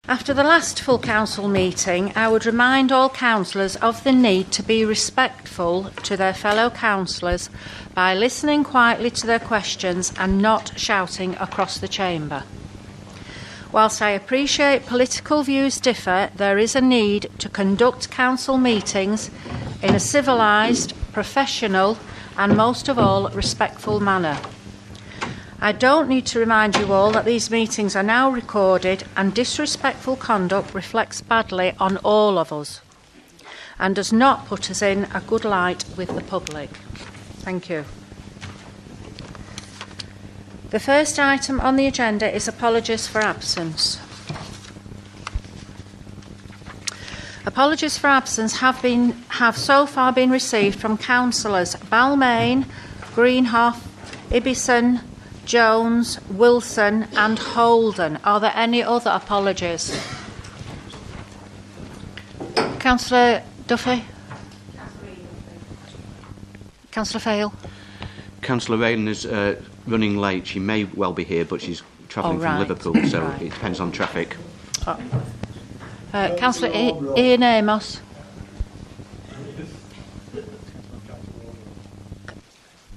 After the last full council meeting, I would remind all councillors of the need to be respectful to their fellow councillors by listening quietly to their questions and not shouting across the chamber. Whilst I appreciate political views differ, there is a need to conduct council meetings in a civilised, professional and most of all respectful manner. I don't need to remind you all that these meetings are now recorded and disrespectful conduct reflects badly on all of us and does not put us in a good light with the public. Thank you. The first item on the agenda is apologies for absence. Apologies for absence have so far been received from councillors Balmain, Greenhoff, Ibison, Jones, Wilson and Holden. Are there any other apologies? Councillor Duffy? Councillor Fail? Councillor Raylan is running late. She may well be here, but she's travelling from Liverpool, so it depends on traffic. Councillor Ian Amos?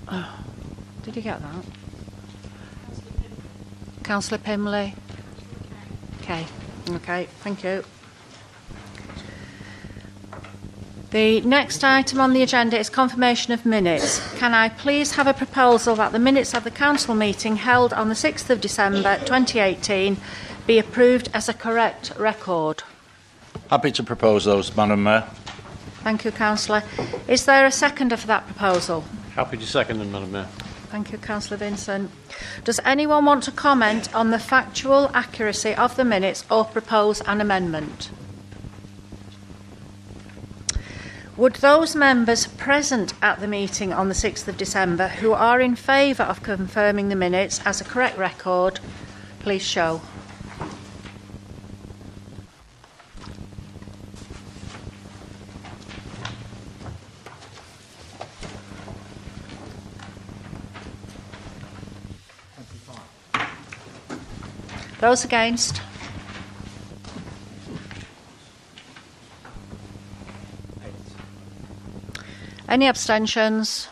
Oh, did you get that? Councillor Pimley? Okay, thank you. The next item on the agenda is confirmation of minutes. Can I please have a proposal that the minutes of the council meeting held on the 6th of December 2018 be approved as a correct record? Happy to propose those, Madam Mayor. Thank you, Councillor. Is there a seconder for that proposal? Happy to second them, Madam Mayor. Thank you, Councillor Vincent. Does anyone want to comment on the factual accuracy of the minutes or propose an amendment? Would those members present at the meeting on the 6th of December who are in favour of confirming the minutes as a correct record, please show. Those against? Any abstentions?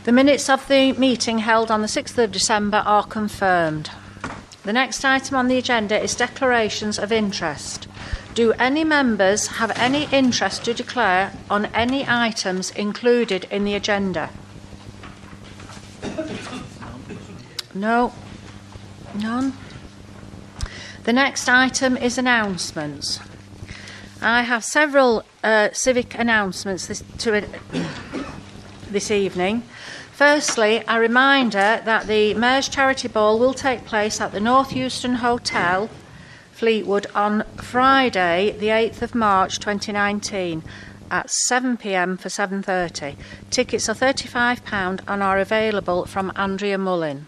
The minutes of the meeting held on the 6th of December are confirmed. The next item on the agenda is declarations of interest. Do any members have any interest to declare on any items included in the agenda? No. None. The next item is announcements. I have several civic announcements this evening. Firstly, a reminder that the Mayor's Charity Ball will take place at the North Euston Hotel, Fleetwood, on Friday, the 8th of March 2019 at 7 p.m. for 7:30. Tickets are £35 and are available from Andrea Mullin.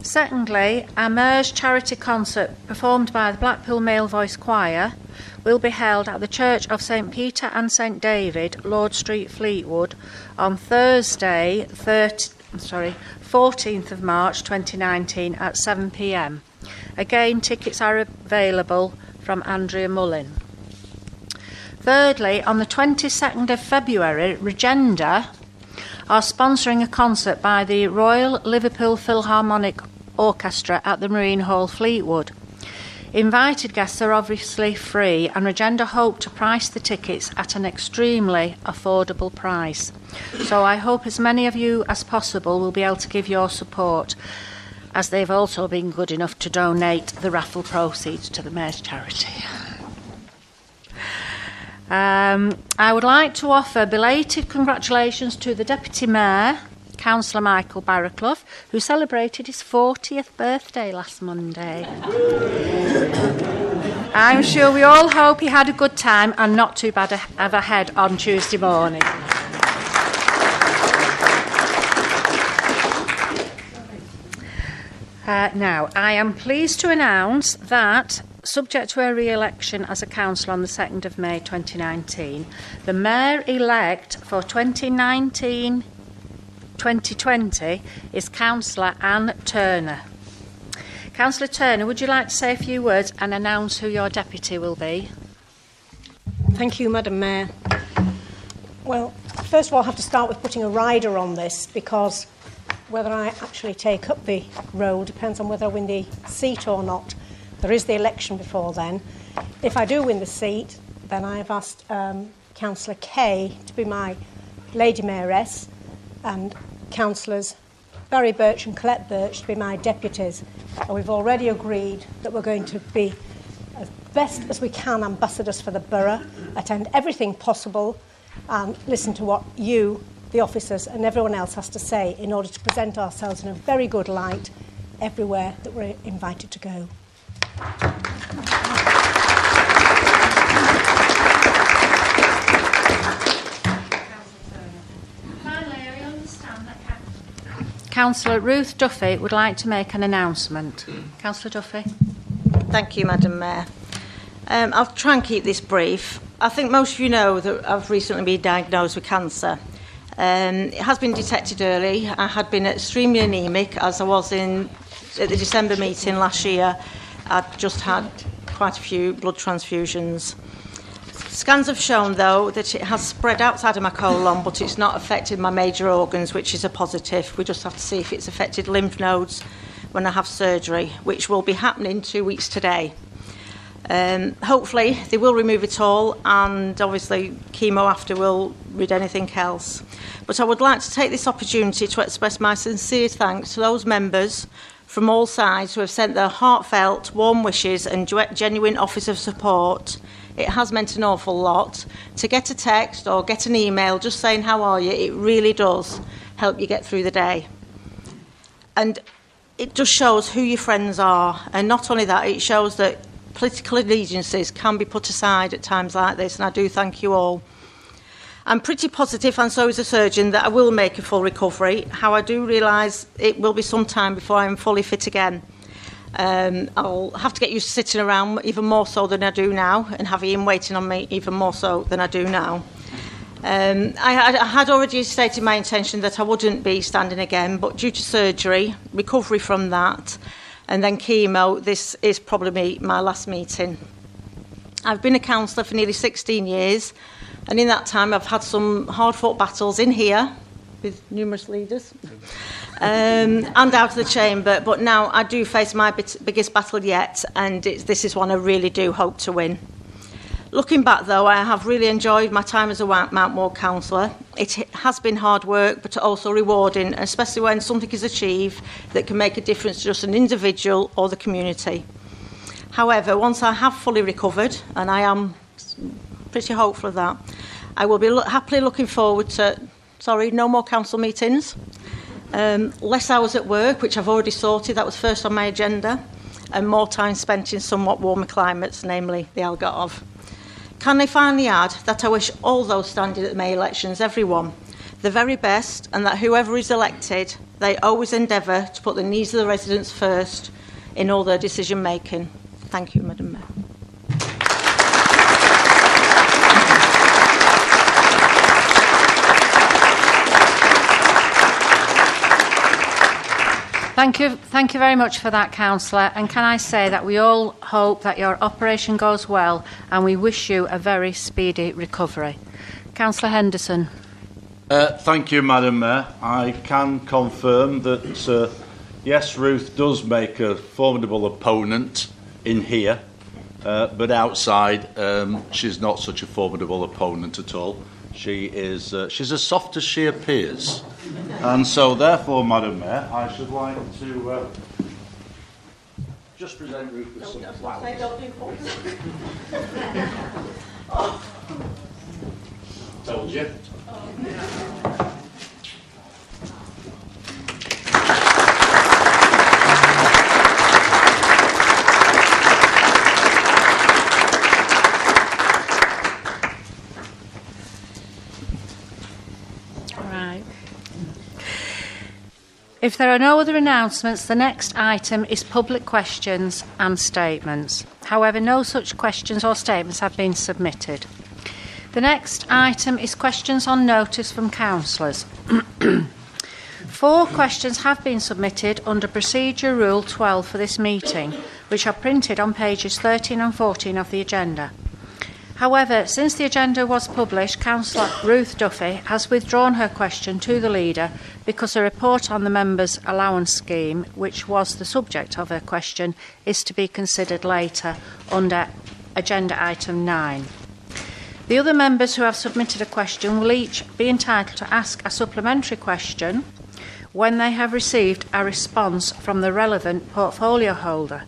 Secondly, our Mayor's charity concert performed by the Blackpool Male Voice Choir will be held at the Church of St Peter and St David, Lord Street, Fleetwood, on Thursday, 14th of March 2019 at 7 p.m. Again, tickets are available from Andrea Mullin. Thirdly, on the 22nd of February, Regenda are sponsoring a concert by the Royal Liverpool Philharmonic Orchestra at the Marine Hall, Fleetwood. Invited guests are obviously free, and Regenda hope to price the tickets at an extremely affordable price. So I hope as many of you as possible will be able to give your support, as they've also been good enough to donate the raffle proceeds to the Mayor's charity. I would like to offer belated congratulations to the Deputy Mayor, Councillor Michael Barraclough, who celebrated his 40th birthday last Monday. I'm sure we all hope he had a good time and not too bad of a head on Tuesday morning. Now, I am pleased to announce that, subject to her re-election as a councillor on the 2nd of May 2019, the Mayor-elect for 2019-2020 is Councillor Anne Turner. Councillor Turner, would you like to say a few words and announce who your deputy will be? Thank you, Madam Mayor. Well, first of all, I have to start with putting a rider on this, because whether I actually take up the role depends on whether I win the seat or not. There is the election before then. If I do win the seat, then I have asked Councillor Kay to be my Lady Mayoress, and Councillors Barry Birch and Colette Birch to be my deputies. And we've already agreed that we're going to be as best as we can ambassadors for the borough, attend everything possible and listen to what you, the officers and everyone else has to say in order to present ourselves in a very good light everywhere that we're invited to go. Councillor Ruth Duffy would like to make an announcement. Councillor Duffy. Thank you, Madam Mayor. I'll try and keep this brief. I think most of you know that I've recently been diagnosed with cancer. It has been detected early. I had been extremely anaemic, as I was at the December meeting last year. I'd just had quite a few blood transfusions. Scans have shown, though, that it has spread outside of my colon, but it's not affected my major organs, which is a positive. We just have to see if it's affected lymph nodes when I have surgery, which will be happening 2 weeks today. Hopefully, they will remove it all, and obviously chemo after will rid anything else. But I would like to take this opportunity to express my sincere thanks to those members from all sides who have sent their heartfelt, warm wishes and genuine offers of support. It has meant an awful lot. To get a text or get an email just saying how are you, it really does help you get through the day. And it just shows who your friends are. And not only that, it shows that political allegiances can be put aside at times like this, and I do thank you all. I'm pretty positive, and so is the surgeon, that I will make a full recovery. How I do realise it will be some time before I'm fully fit again. I'll have to get used to sitting around even more so than I do now, and have Ian waiting on me even more so than I do now. I had already stated my intention that I wouldn't be standing again, but due to surgery, recovery from that, and then chemo, this is probably my last meeting. I've been a councillor for nearly 16 years, and in that time I've had some hard-fought battles in here with numerous leaders and out of the chamber, but now I do face my biggest battle yet, and this is one I really do hope to win. Looking back, though, I have really enjoyed my time as a Mount Moor councillor. It has been hard work, but also rewarding, especially when something is achieved that can make a difference to just an individual or the community. However, once I have fully recovered, and I am pretty hopeful of that, I will be happily looking forward to, no more council meetings, less hours at work, which I've already sorted, that was first on my agenda, and more time spent in somewhat warmer climates, namely the Algarve. Can I finally add that I wish all those standing at the May elections, everyone, the very best, and that whoever is elected, they always endeavour to put the needs of the residents first in all their decision making. Thank you, Madam Mayor. Thank you very much for that, Councillor. And can I say that we all hope that your operation goes well, and we wish you a very speedy recovery. Councillor Henderson. Thank you, Madam Mayor. I can confirm that, yes, Ruth does make a formidable opponent in here, but outside she's not such a formidable opponent at all. She's as soft as she appears. And so, therefore, Madam Mayor, I should like to just present Ruth with some flowers. Told you. If there are no other announcements, the next item is public questions and statements. However, no such questions or statements have been submitted. The next item is questions on notice from councillors. 4 questions have been submitted under Procedure Rule 12 for this meeting, which are printed on pages 13 and 14 of the agenda. However, since the agenda was published, Councillor Ruth Duffy has withdrawn her question to the leader because a report on the members' allowance scheme, which was the subject of her question, is to be considered later under agenda item 9. The other members who have submitted a question will each be entitled to ask a supplementary question when they have received a response from the relevant portfolio holder.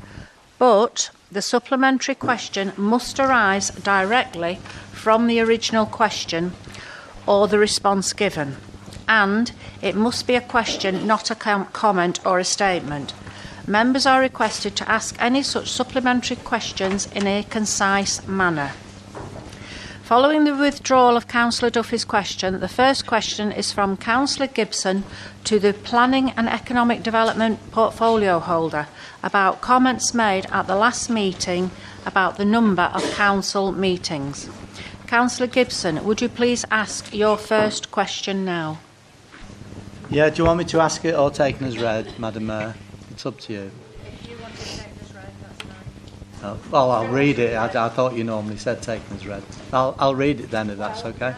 But the supplementary question must arise directly from the original question or the response given, and it must be a question, not a comment or a statement. Members are requested to ask any such supplementary questions in a concise manner. Following the withdrawal of Councillor Duffy's question, the first question is from Councillor Gibson to the Planning and Economic Development portfolio holder about comments made at the last meeting about the number of council meetings. Councillor Gibson, would you please ask your first question now? Yeah, do you want me to ask it or taken as read, Madam Mayor? It's up to you. If you want to take this right, that's fine. Oh, well, I'll read it. I thought you normally said taken as read. I'll read it then, if that's okay.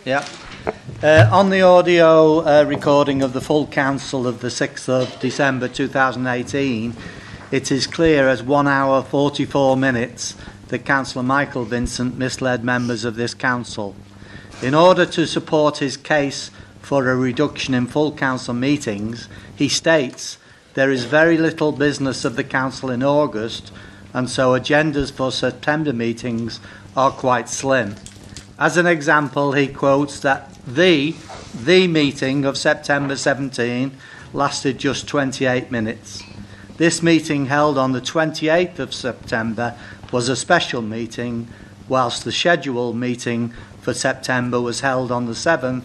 Yeah. On the audio recording of the full council of the 6th of December 2018, it is clear as 1 hour 44 minutes that Councillor Michael Vincent misled members of this council. In order to support his case for a reduction in full council meetings, he states there is very little business of the council in August, and so agendas for September meetings are quite slim. As an example, he quotes that the meeting of September 17 lasted just 28 minutes. This meeting held on the 28th of September was a special meeting, whilst the scheduled meeting for September was held on the 7th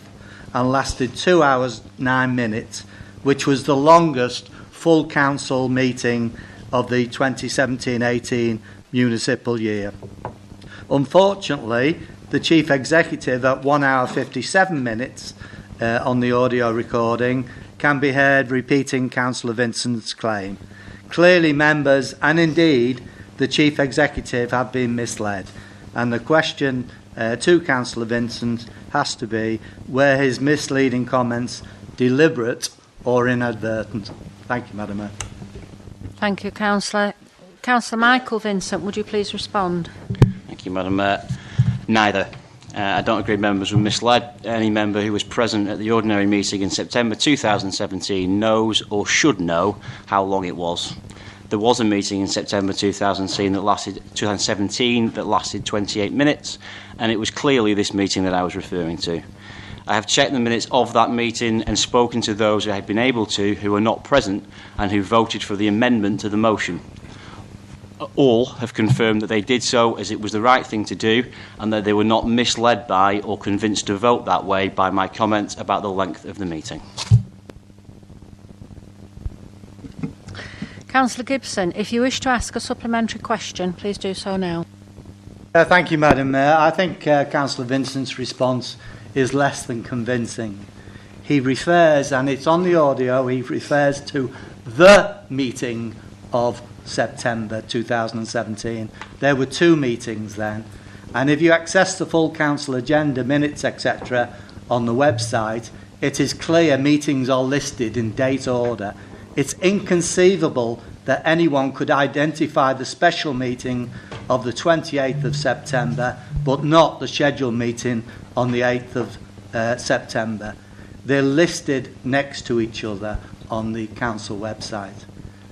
and lasted 2 hours 9 minutes, which was the longest full council meeting of the 2017-18 municipal year. Unfortunately, the Chief Executive at 1 hour 57 minutes on the audio recording can be heard repeating Councillor Vincent's claim. Clearly, members and indeed the Chief Executive have been misled, and the question to Councillor Vincent has to be, were his misleading comments deliberate or inadvertent? Thank you, Madam Mayor. Thank you, Councillor. Councillor Michael Vincent, would you please respond? Thank you, Madam Mayor. Neither. I don't agree members were misled. Any member who was present at the ordinary meeting in September 2017 knows or should know how long it was. There was a meeting in September 2017 that lasted 28 minutes, and it was clearly this meeting that I was referring to. I have checked the minutes of that meeting and spoken to those who had been able to, who were not present, and who voted for the amendment to the motion. All have confirmed that they did so as it was the right thing to do, and that they were not misled by or convinced to vote that way by my comments about the length of the meeting. Councillor Gibson, if you wish to ask a supplementary question, please do so now. Thank you, Madam Mayor. I think Councillor Vincent's response is less than convincing. He refers, and it's on the audio, he refers to the meeting of September 2017. There were 2 meetings then. And if you access the full council agenda, minutes, etc. on the website, it is clear meetings are listed in date order. It's inconceivable that anyone could identify the special meeting of the 28th of September, but not the scheduled meeting on the 8th of September. They're listed next to each other on the council website.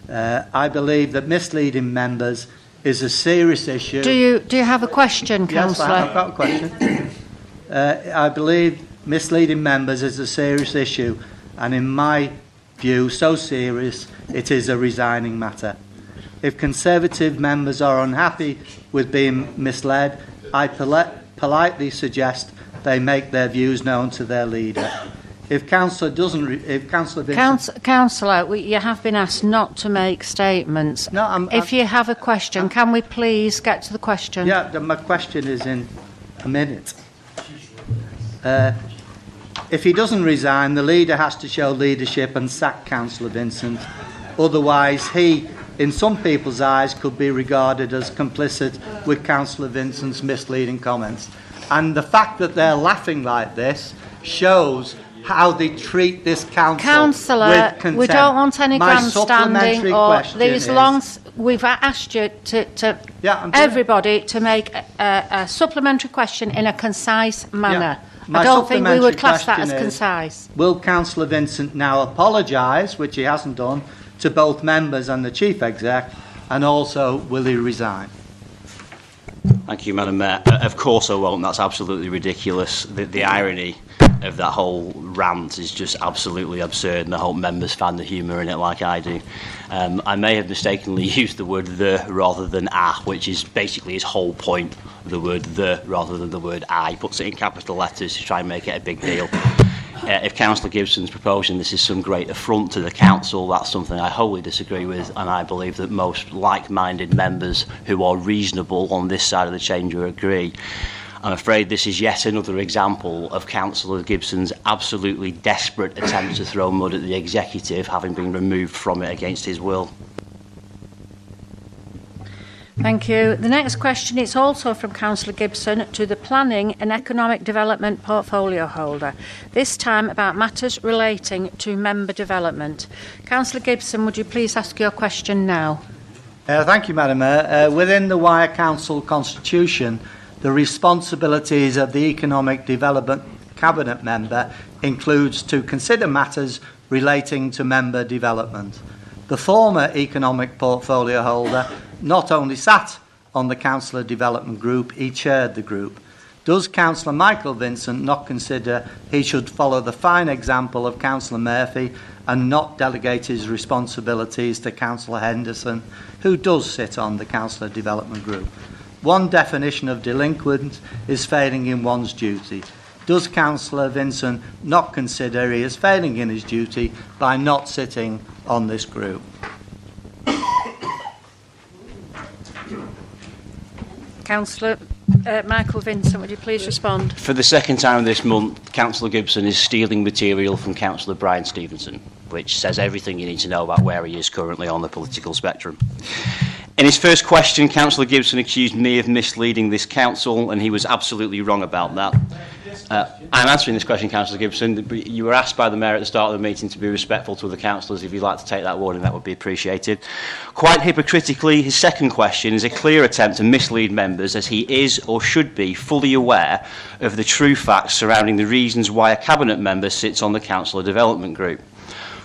I believe that misleading members is a serious issue. Do you have a question, Councillor? Yes, I've got a question. I believe misleading members is a serious issue, and in my view, so serious it is a resigning matter. If Conservative members are unhappy with being misled, I politely suggest they make their views known to their leader. If Councillor Vincent... Councillor, you have been asked not to make statements. No, if you have a question, can we please get to the question? Yeah, my question is in a minute. If he doesn't resign, the leader has to show leadership and sack Councillor Vincent. Otherwise, he, in some people's eyes, could be regarded as complicit with Councillor Vincent's misleading comments. And the fact that they're laughing like this shows how they treat this council Councillor, with contempt. we don't want any My grandstanding supplementary or question these is- long... We've asked you to Yeah, I'm doing it. everybody to make a supplementary question in a concise manner. My I don't think we would supplementary class that as question is, concise. Will Councillor Vincent now apologise, which he hasn't done, to both members and the Chief Exec, and also will he resign? Thank you, Madam Mayor. Of course I won't. That's absolutely ridiculous. The irony of that whole rant is just absolutely absurd, and I hope members find the humour in it like I do. I may have mistakenly used the word the rather than a, which is basically his whole point, the word the rather than the word I. He puts it in capital letters to try and make it a big deal. If Councillor Gibson's proposing this is some great affront to the council, that's something I wholly disagree with, and I believe that most like-minded members who are reasonable on this side of the chamber agree. I'm afraid this is yet another example of Councillor Gibson's absolutely desperate attempt to throw mud at the executive, having been removed from it against his will. Thank you. The next question is also from Councillor Gibson to the Planning and Economic Development Portfolio Holder, this time about matters relating to member development. Councillor Gibson, would you please ask your question now? Thank you, Madam Mayor. Within the Wyre Council Constitution, the responsibilities of the Economic Development Cabinet member includes to consider matters relating to member development. The former Economic Portfolio Holder not only sat on the Councillor Development Group, he chaired the group. Does Councillor Michael Vincent not consider he should follow the fine example of Councillor Murphy and not delegate his responsibilities to Councillor Henderson, who does sit on the Councillor Development Group? One definition of delinquent is failing in one's duty. Does Councillor Vincent not consider he is failing in his duty by not sitting on this group? Councillor Michael Vincent, would you please respond? For the second time this month, Councillor Gibson is stealing material from Councillor Brian Stevenson, which says everything you need to know about where he is currently on the political spectrum. In his first question, Councillor Gibson accused me of misleading this council, and he was absolutely wrong about that. I'm answering this question, Councillor Gibson. You were asked by the Mayor at the start of the meeting to be respectful to the councillors. If you'd like to take that warning, that would be appreciated. Quite hypocritically, his second question is a clear attempt to mislead members, as he is or should be fully aware of the true facts surrounding the reasons why a Cabinet member sits on the Councillor Development Group.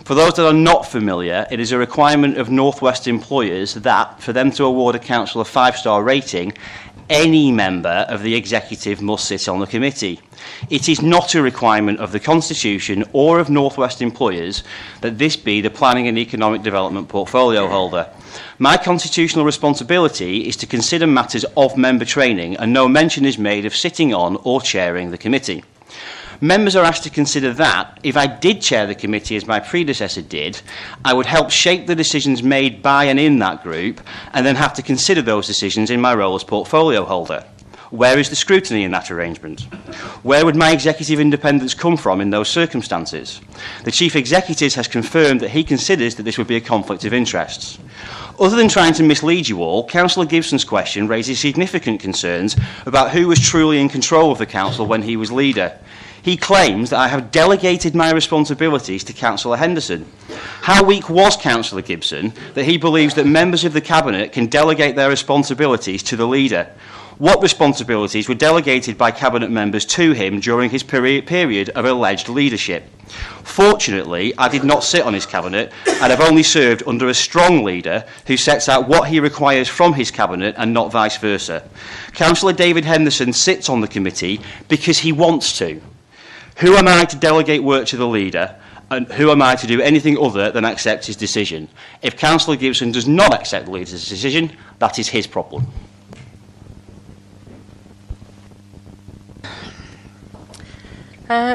For those that are not familiar, it is a requirement of North West employers that, for them to award a council a 5-star rating, any member of the executive must sit on the committee. It is not a requirement of the Constitution or of North West employers that this be the Planning and Economic Development Portfolio Holder. My constitutional responsibility is to consider matters of member training, and no mention is made of sitting on or chairing the committee. Members are asked to consider that, if I did chair the committee as my predecessor did, I would help shape the decisions made by and in that group, and then have to consider those decisions in my role as portfolio holder. Where is the scrutiny in that arrangement? Where would my executive independence come from in those circumstances? The Chief Executive has confirmed that he considers that this would be a conflict of interests. Other than trying to mislead you all, Councillor Gibson's question raises significant concerns about who was truly in control of the council when he was leader. He claims that I have delegated my responsibilities to Councillor Henderson. How weak was Councillor Gibson that he believes that members of the Cabinet can delegate their responsibilities to the leader? What responsibilities were delegated by Cabinet members to him during his period of alleged leadership? Fortunately, I did not sit on his Cabinet and have only served under a strong leader who sets out what he requires from his Cabinet and not vice versa. Councillor David Henderson sits on the committee because he wants to. Who am I to delegate work to the leader, and who am I to do anything other than accept his decision? If Councillor Gibson does not accept the leader's decision, that is his problem.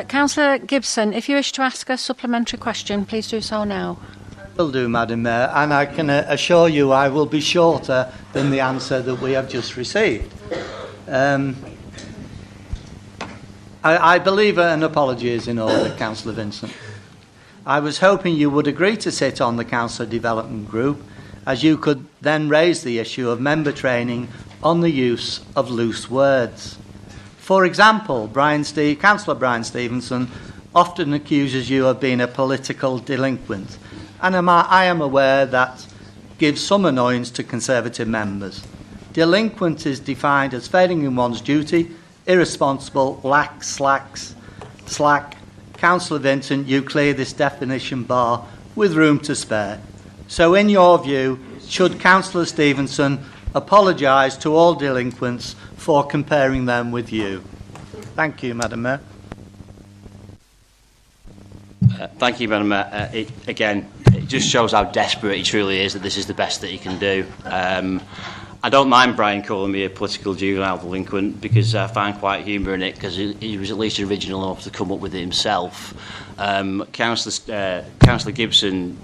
Councillor Gibson, if you wish to ask a supplementary question, please do so now. I will do, Madam Mayor, and I can assure you I will be shorter than the answer that we have just received. I believe an apology is in order, Councillor Vincent. I was hoping you would agree to sit on the Councillor Development Group, as you could then raise the issue of member training on the use of loose words. For example, Councillor Brian Stevenson often accuses you of being a political delinquent, and I am aware that gives some annoyance to Conservative members. Delinquent is defined as failing in one's duty, irresponsible, slack. Councillor Vincent, you clear this definition bar with room to spare. So in your view, should Councillor Stevenson apologise to all delinquents for comparing them with you? Thank you, Madam Mayor. Thank you, Madam Mayor. It just shows how desperate he truly is that this is the best that he can do. I don't mind Brian calling me a political juvenile delinquent because I find quite humour in it, because he was at least original enough to come up with it himself. Councillor Gibson,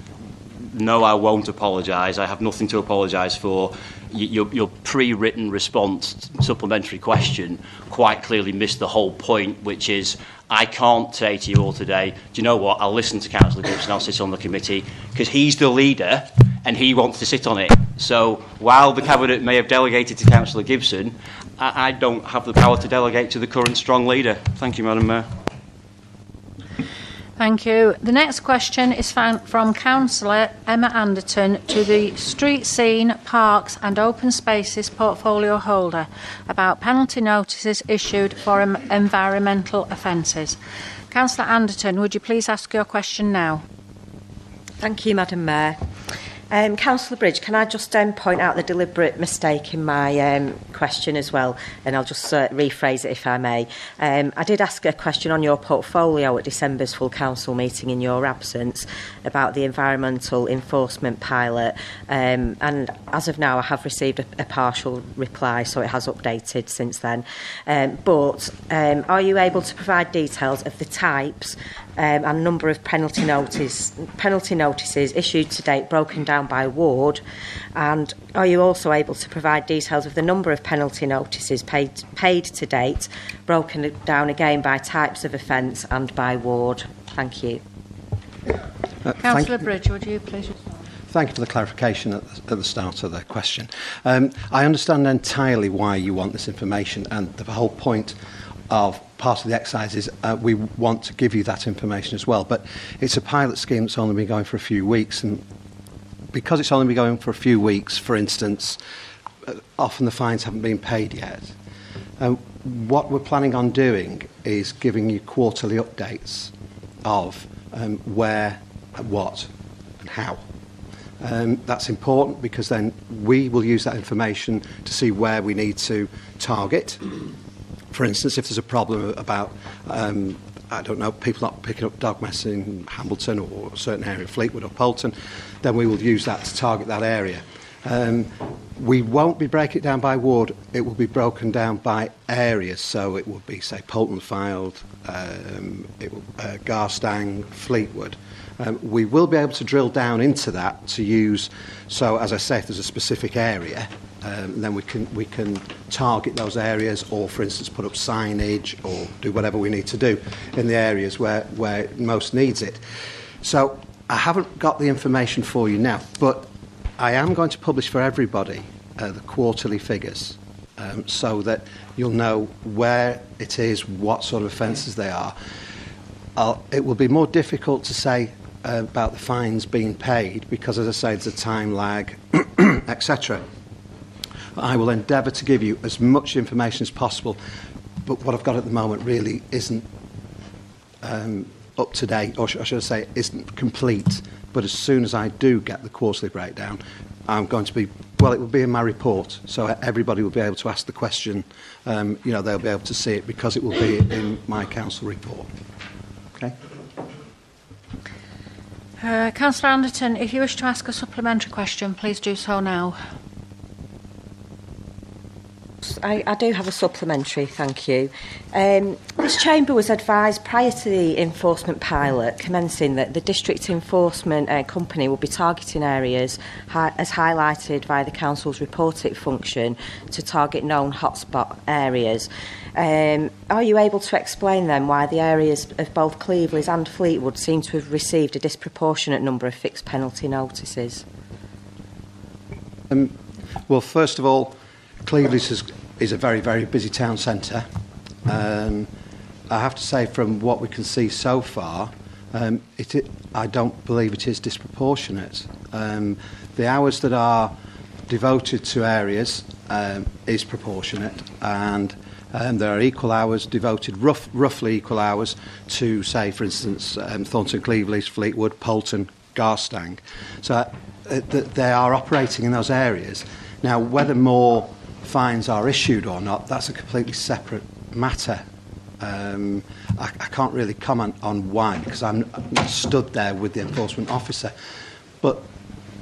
no, I won't apologise. I have nothing to apologise for. Your pre-written response supplementary question quite clearly missed the whole point, which is I can't say to you all today, do you know what, I'll listen to Councillor Gibson, I'll sit on the committee, because he's the leader and he wants to sit on it. So while the Cabinet may have delegated to Councillor Gibson, I don't have the power to delegate to the current strong leader. Thank you, Madam Mayor. Thank you. The next question is from Councillor Emma Anderton to the Street Scene, Parks and Open Spaces portfolio holder about penalty notices issued for environmental offences. Councillor Anderton, would you please ask your question now? Thank you, Madam Mayor. Councillor Bridge, can I just point out the deliberate mistake in my question as well, and I'll just rephrase it if I may. I did ask a question on your portfolio at December's full council meeting in your absence about the environmental enforcement pilot, and as of now I have received a partial reply, so it has updated since then. But are you able to provide details of the types and number of penalty notices issued to date, broken down by ward, and are you also able to provide details of the number of penalty notices paid to date, broken down again by types of offence and by ward? Thank you. Councillor Bridge, would you please respond? Thank you for the clarification at the start of the question. I understand entirely why you want this information, and the whole point of part of the exercise is we want to give you that information as well. But it's a pilot scheme that's only been going for a few weeks, and because it's only been going for a few weeks, for instance, often the fines haven't been paid yet. What we're planning on doing is giving you quarterly updates of where, what and how. That's important because then we will use that information to see where we need to target. For instance, if there's a problem about, I don't know, people not picking up dog mess in Hambleton or a certain area, Fleetwood or Poulton, then we will use that to target that area. We won't be breaking it down by ward, it will be broken down by areas. So it will be, say, Poulton Field, Garstang, Fleetwood. We will be able to drill down into that to use, so as I say, if there's a specific area, then we can target those areas, or for instance put up signage or do whatever we need to do in the areas where it most needs it. So I haven't got the information for you now, but I am going to publish for everybody the quarterly figures, so that you'll know where it is, what sort of offences they are. It will be more difficult to say about the fines being paid because, as I say, there's a time lag, etc. I will endeavour to give you as much information as possible, but what I've got at the moment really isn't up to date, or should I say isn't complete. But as soon as I do get the quarterly breakdown, I'm going to be, well, it will be in my report, so everybody will be able to ask the question. They'll be able to see it because it will be in my council report. Okay. Councillor Anderton, if you wish to ask a supplementary question, please do so now. I do have a supplementary, thank you. This chamber was advised prior to the enforcement pilot commencing that the district enforcement company will be targeting areas as highlighted by the council's reporting function to target known hotspot areas. Are you able to explain then why the areas of both Cleveland and Fleetwood seem to have received a disproportionate number of fixed penalty notices? Well, first of all, Cleveland is a very, very busy town centre. I have to say, from what we can see so far, I don't believe it is disproportionate. The hours that are devoted to areas is proportionate, and there are equal hours devoted, roughly equal hours, to, say, for instance, Thornton, Cleveland, Fleetwood, Poulton, Garstang. So they are operating in those areas. Now, whether more fines are issued or not, that's a completely separate matter. I can't really comment on why, because I'm not stood there with the enforcement officer. But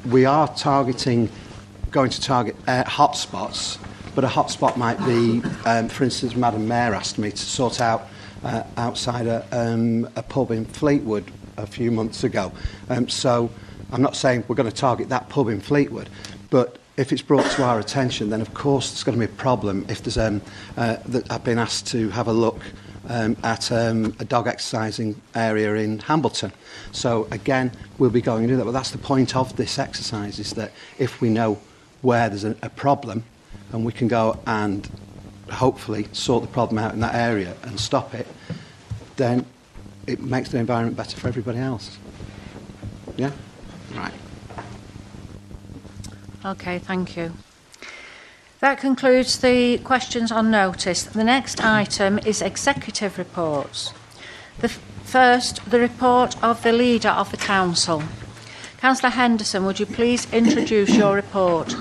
we are going to target hotspots, but a hotspot might be, for instance, Madam Mayor asked me to sort out outside a pub in Fleetwood a few months ago. So I'm not saying we're going to target that pub in Fleetwood, but if it's brought to our attention, then of course there's going to be a problem if there's that I've been asked to have a look at a dog exercising area in Hambleton. So again, we'll be going to do that. But that's the point of this exercise, is that if we know where there's a problem, and we can go and hopefully sort the problem out in that area and stop it, then it makes the environment better for everybody else. Yeah? Right. Okay, thank you. That concludes the questions on notice. The next item is executive reports. First, the report of the leader of the council. Councillor Henderson, would you please introduce your report?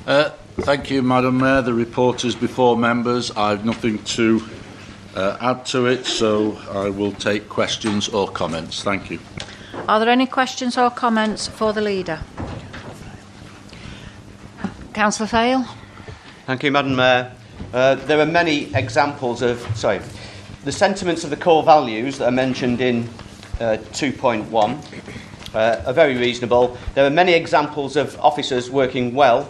Thank you, Madam Mayor. The report is before members. I've nothing to add to it, so I will take questions or comments. Thank you. Are there any questions or comments for the leader? Councillor Thale. Thank you, Madam Mayor. There are many examples of, the sentiments of the core values that are mentioned in 2.1 are very reasonable. There are many examples of officers working well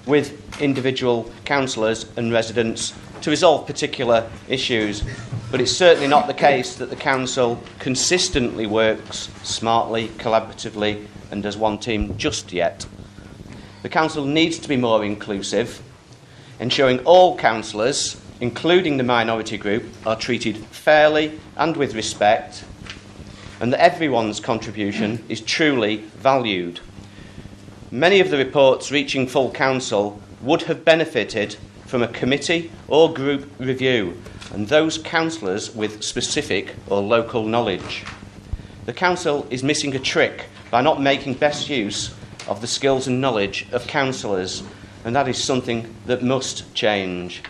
with individual councillors and residents to resolve particular issues, but it's certainly not the case that the council consistently works smartly, collaboratively and as one team just yet. The council needs to be more inclusive, ensuring all councillors, including the minority group, are treated fairly and with respect, and that everyone's contribution is truly valued. Many of the reports reaching full council would have benefited from a committee or group review, and those councillors with specific or local knowledge. The council is missing a trick by not making best use of the skills and knowledge of councillors, and that is something that must change.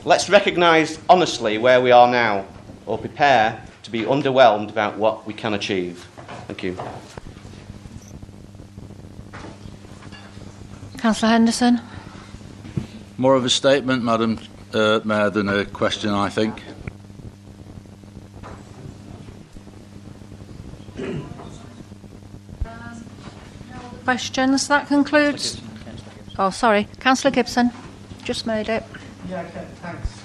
Let's recognise honestly where we are now, or prepare to be underwhelmed about what we can achieve. Thank you. Councillor Henderson. More of a statement, Madam Mayor, than a question, I think. Questions? That concludes. Oh, sorry. Councillor Gibson. Just made it. Yeah, okay, thanks.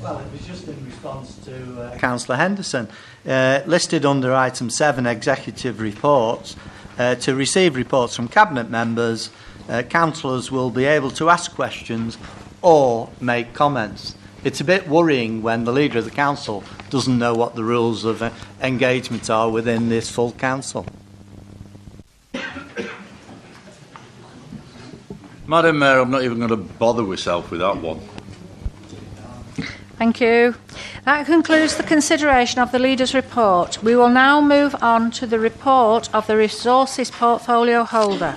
Well, it was just in response to Councillor Henderson. Listed under item 7, executive reports, to receive reports from cabinet members, councillors will be able to ask questions or make comments. It's a bit worrying when the leader of the council doesn't know what the rules of engagement are within this full council. Madam Mayor, I'm not even going to bother myself with that one. Thank you. That concludes the consideration of the leader's report. We will now move on to the report of the resources portfolio holder.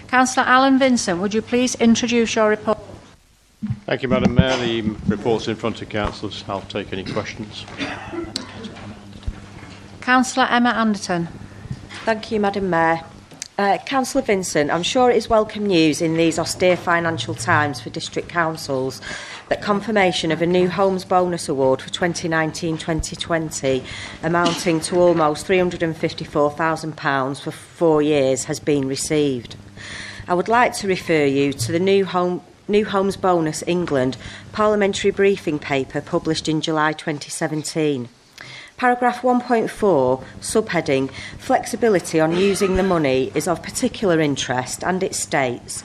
Councillor Alan Vincent, would you please introduce your report? Thank you, Madam Mayor. The report's in front of councillors. I'll take any questions. Councillor Emma Anderton. Thank you, Madam Mayor. Councillor Vincent, I'm sure it is welcome news in these austere financial times for district councils that confirmation of a new Homes Bonus Award for 2019-2020 amounting to almost £354,000 for 4 years has been received. I would like to refer you to the New Homes Bonus England parliamentary briefing paper published in July 2017. Paragraph 1.4, subheading, Flexibility on using the money is of particular interest, and it states,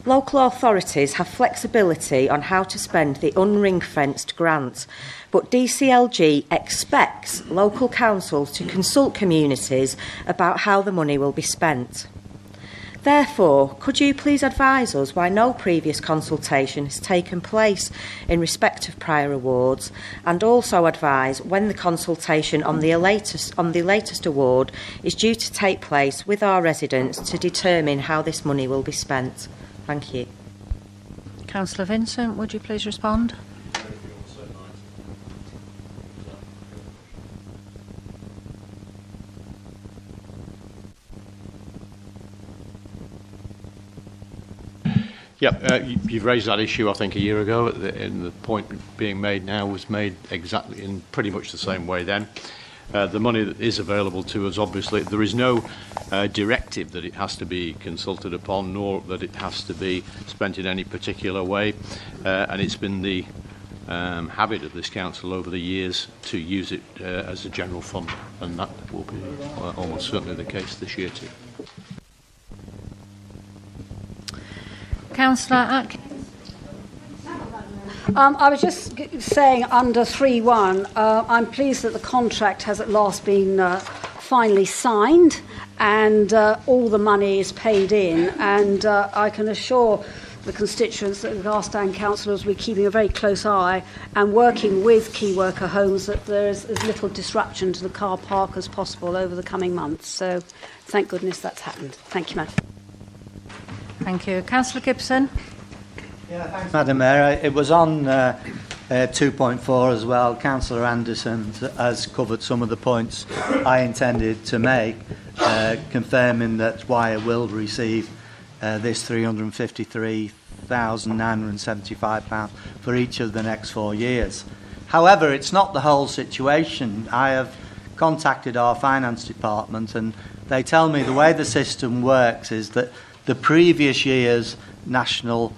local authorities have flexibility on how to spend the unring-fenced grant, but DCLG expects local councils to consult communities about how the money will be spent. Therefore, could you please advise us why no previous consultation has taken place in respect of prior awards, and also advise when the consultation on the latest award is due to take place with our residents to determine how this money will be spent? Thank you. Councillor Vincent, would you please respond? You've raised that issue, I think, a year ago, and the point being made now was made exactly in pretty much the same way then. The money that is available to us, obviously, there is no directive that it has to be consulted upon, nor that it has to be spent in any particular way, and it's been the habit of this council over the years to use it as a general fund, and that will be almost certainly the case this year too. Councillor Atkins. I was just saying under 3.1, I'm pleased that the contract has at last been finally signed and all the money is paid in, and I can assure the constituents that the Garstang councillors will be keeping a very close eye and working with key worker homes that there is as little disruption to the car park as possible over the coming months. So thank goodness that's happened. Thank you, Madam. Thank you. Councillor Gibson. Yeah, thanks, Madam Mayor. It was on 2.4 as well. Councillor Henderson has covered some of the points I intended to make, confirming that Wyre will receive this £353,975 for each of the next 4 years. However, it's not the whole situation. I have contacted our finance department and they tell me the way the system works is that the previous year's national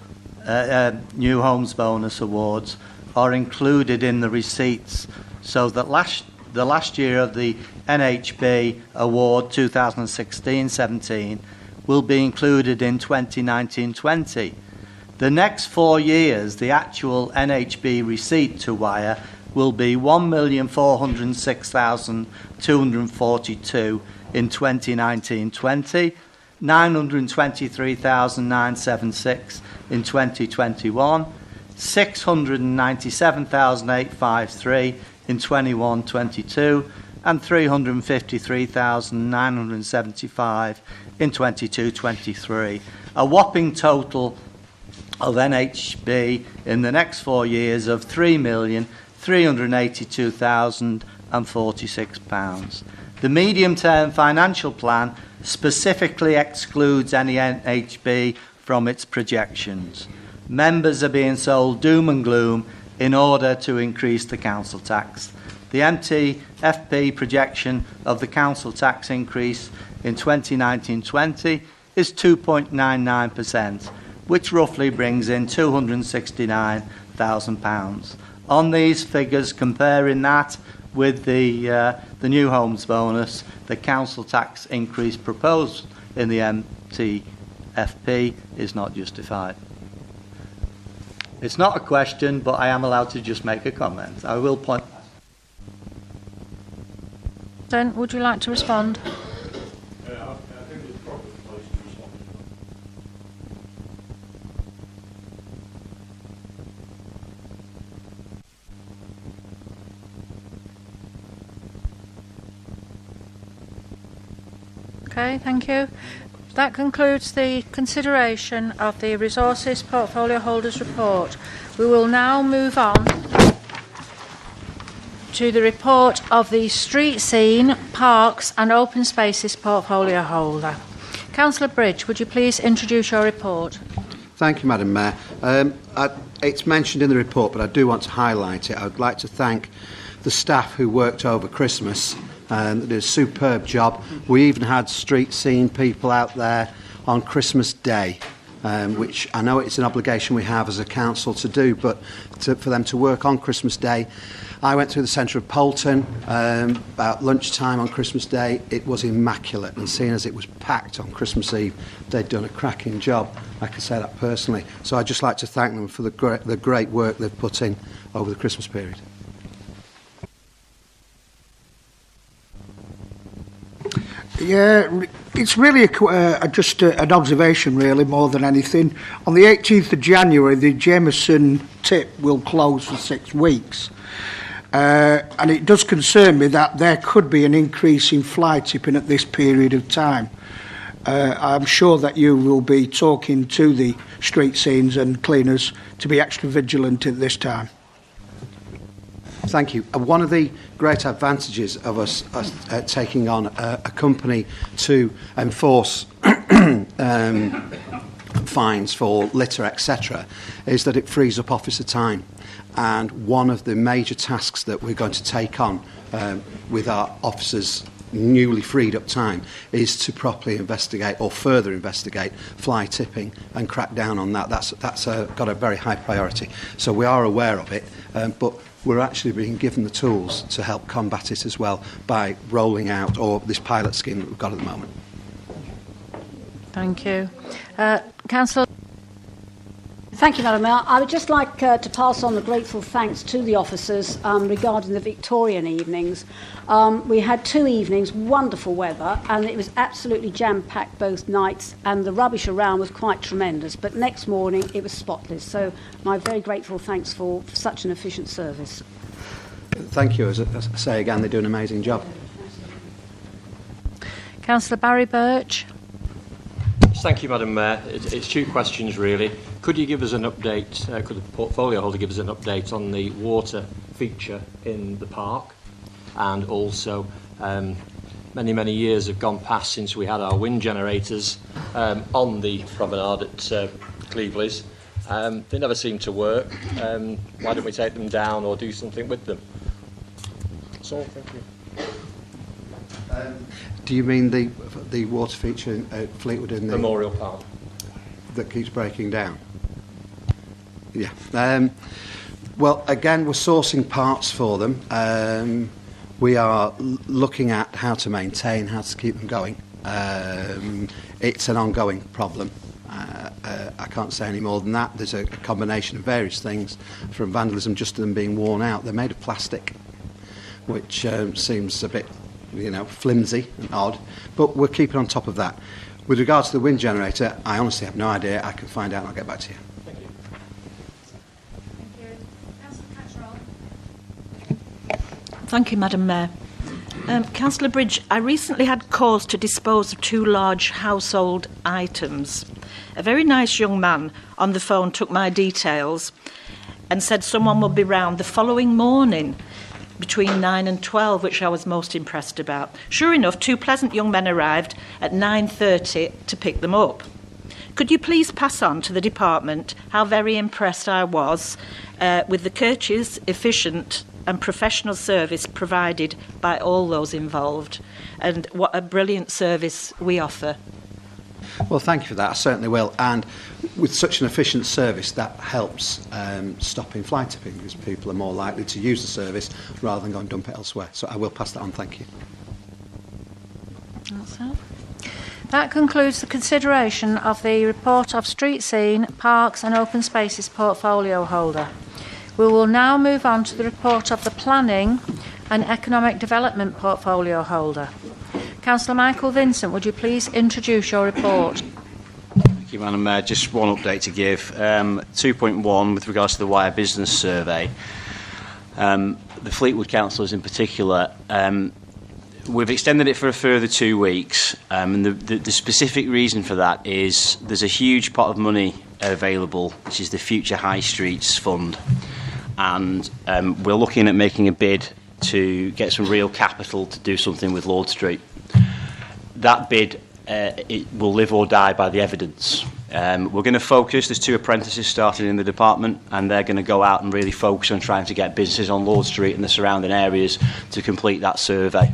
New Homes Bonus Awards are included in the receipts, so that the last year of the NHB Award 2016-17 will be included in 2019-20. The next 4 years, the actual NHB receipt to Wyre will be £1,406,242 in 2019-20, 923,976 in 2021, 697,853 in 21-22, and 353,975 in 22-23. A whopping total of NHB in the next 4 years of £3,382,046. The medium-term financial plan specifically excludes any NHB from its projections. Members are being sold doom and gloom in order to increase the council tax. The MTFP projection of the council tax increase in 2019-20 is 2.99%, which roughly brings in £269,000. On these figures, comparing that with the new homes bonus, the council tax increase proposed in the MTFP is not justified. It's not a question, but I am allowed to just make a comment. I will point. Then, would you like to respond? I think it's probably the place to respond. Okay, thank you. That concludes the consideration of the Resources Portfolio Holders Report. We will now move on to the report of the Street Scene, Parks and Open Spaces Portfolio Holder. Councillor Bridge, would you please introduce your report? Thank you, Madam Mayor. It's mentioned in the report, but I do want to highlight it. I would like to thank the staff who worked over Christmas and did a superb job. We even had street scene people out there on Christmas Day, which I know it's an obligation we have as a council to do, but for them to work on Christmas Day. I went through the centre of Poulton about lunchtime on Christmas Day. It was immaculate, and seeing as it was packed on Christmas Eve, they'd done a cracking job. I can say that personally. So I'd just like to thank them for the great work they've put in over the Christmas period. Yeah, it's really just an observation, really, more than anything. On the 18th of January, the Jameson tip will close for 6 weeks. And it does concern me that there could be an increase in fly tipping at this period of time. I'm sure that you will be talking to the street scenes and cleaners to be extra vigilant at this time. Thank you. One of the great advantages of us taking on a company to enforce fines for litter, etc., is that it frees up officer time. And one of the major tasks that we're going to take on with our officers' newly freed up time is to properly investigate or further investigate fly tipping and crack down on that. That's got a very high priority. So we are aware of it, but we're actually being given the tools to help combat it as well by rolling out this pilot scheme that we've got at the moment. Thank you. Councillor. Thank you, Madam Mayor. I would just like to pass on the grateful thanks to the officers regarding the Victorian evenings. We had 2 evenings, wonderful weather, and it was absolutely jam-packed both nights, and the rubbish around was quite tremendous. But next morning, it was spotless. So my very grateful thanks for such an efficient service. Thank you. As I say again, they do an amazing job. Councillor Barry Birch. Thank you, Madam Mayor. It's 2 questions, really. Could you give us an update, could the portfolio holder give us an update on the water feature in the park? And also, many, many years have gone past since we had our wind generators on the promenade at Cleveley's. They never seem to work. Why don't we take them down or do something with them? That's all, thank you. Do you mean the water feature at Fleetwood in the Memorial Park that keeps breaking down? Yeah. Well, again, we're sourcing parts for them. We are looking at how to maintain, how to keep them going. It's an ongoing problem. I can't say any more than that. There's a combination of various things, from vandalism just to them being worn out. They're made of plastic, which seems a bit, flimsy and odd, but we're keeping on top of that. With regards to the wind generator, I honestly have no idea. I can find out and I'll get back to you. Thank you. Thank you, Madam Mayor. Councillor Bridge, I recently had cause to dispose of 2 large household items. A very nice young man on the phone took my details and said someone would be round the following morning between 9 and 12, which I was most impressed about. Sure enough, 2 pleasant young men arrived at 9:30 to pick them up. Could you please pass on to the department how very impressed I was with the courteous, efficient and professional service provided by all those involved, and what a brilliant service we offer? Well, thank you for that. I certainly will. And with such an efficient service, that helps stopping fly tipping, because people are more likely to use the service rather than go and dump it elsewhere. So I will pass that on. Thank you. That's it. That concludes the consideration of the report of Street Scene, Parks and Open Spaces portfolio holder. We will now move on to the report of the Planning and Economic Development portfolio holder. Councillor Michael Vincent, would you please introduce your report? Thank you, Madam Mayor. Just one update to give. 2.1 with regards to the Wyre Business Survey. The Fleetwood councillors in particular, we've extended it for a further 2 weeks, and the specific reason for that is there's a huge pot of money available, which is the Future High Streets Fund, and we're looking at making a bid to get some real capital to do something with Lord Street. That bid it will live or die by the evidence. We're going to focus, there's 2 apprentices starting in the department, and they're going to go out and really focus on trying to get businesses on Lord Street and the surrounding areas to complete that survey.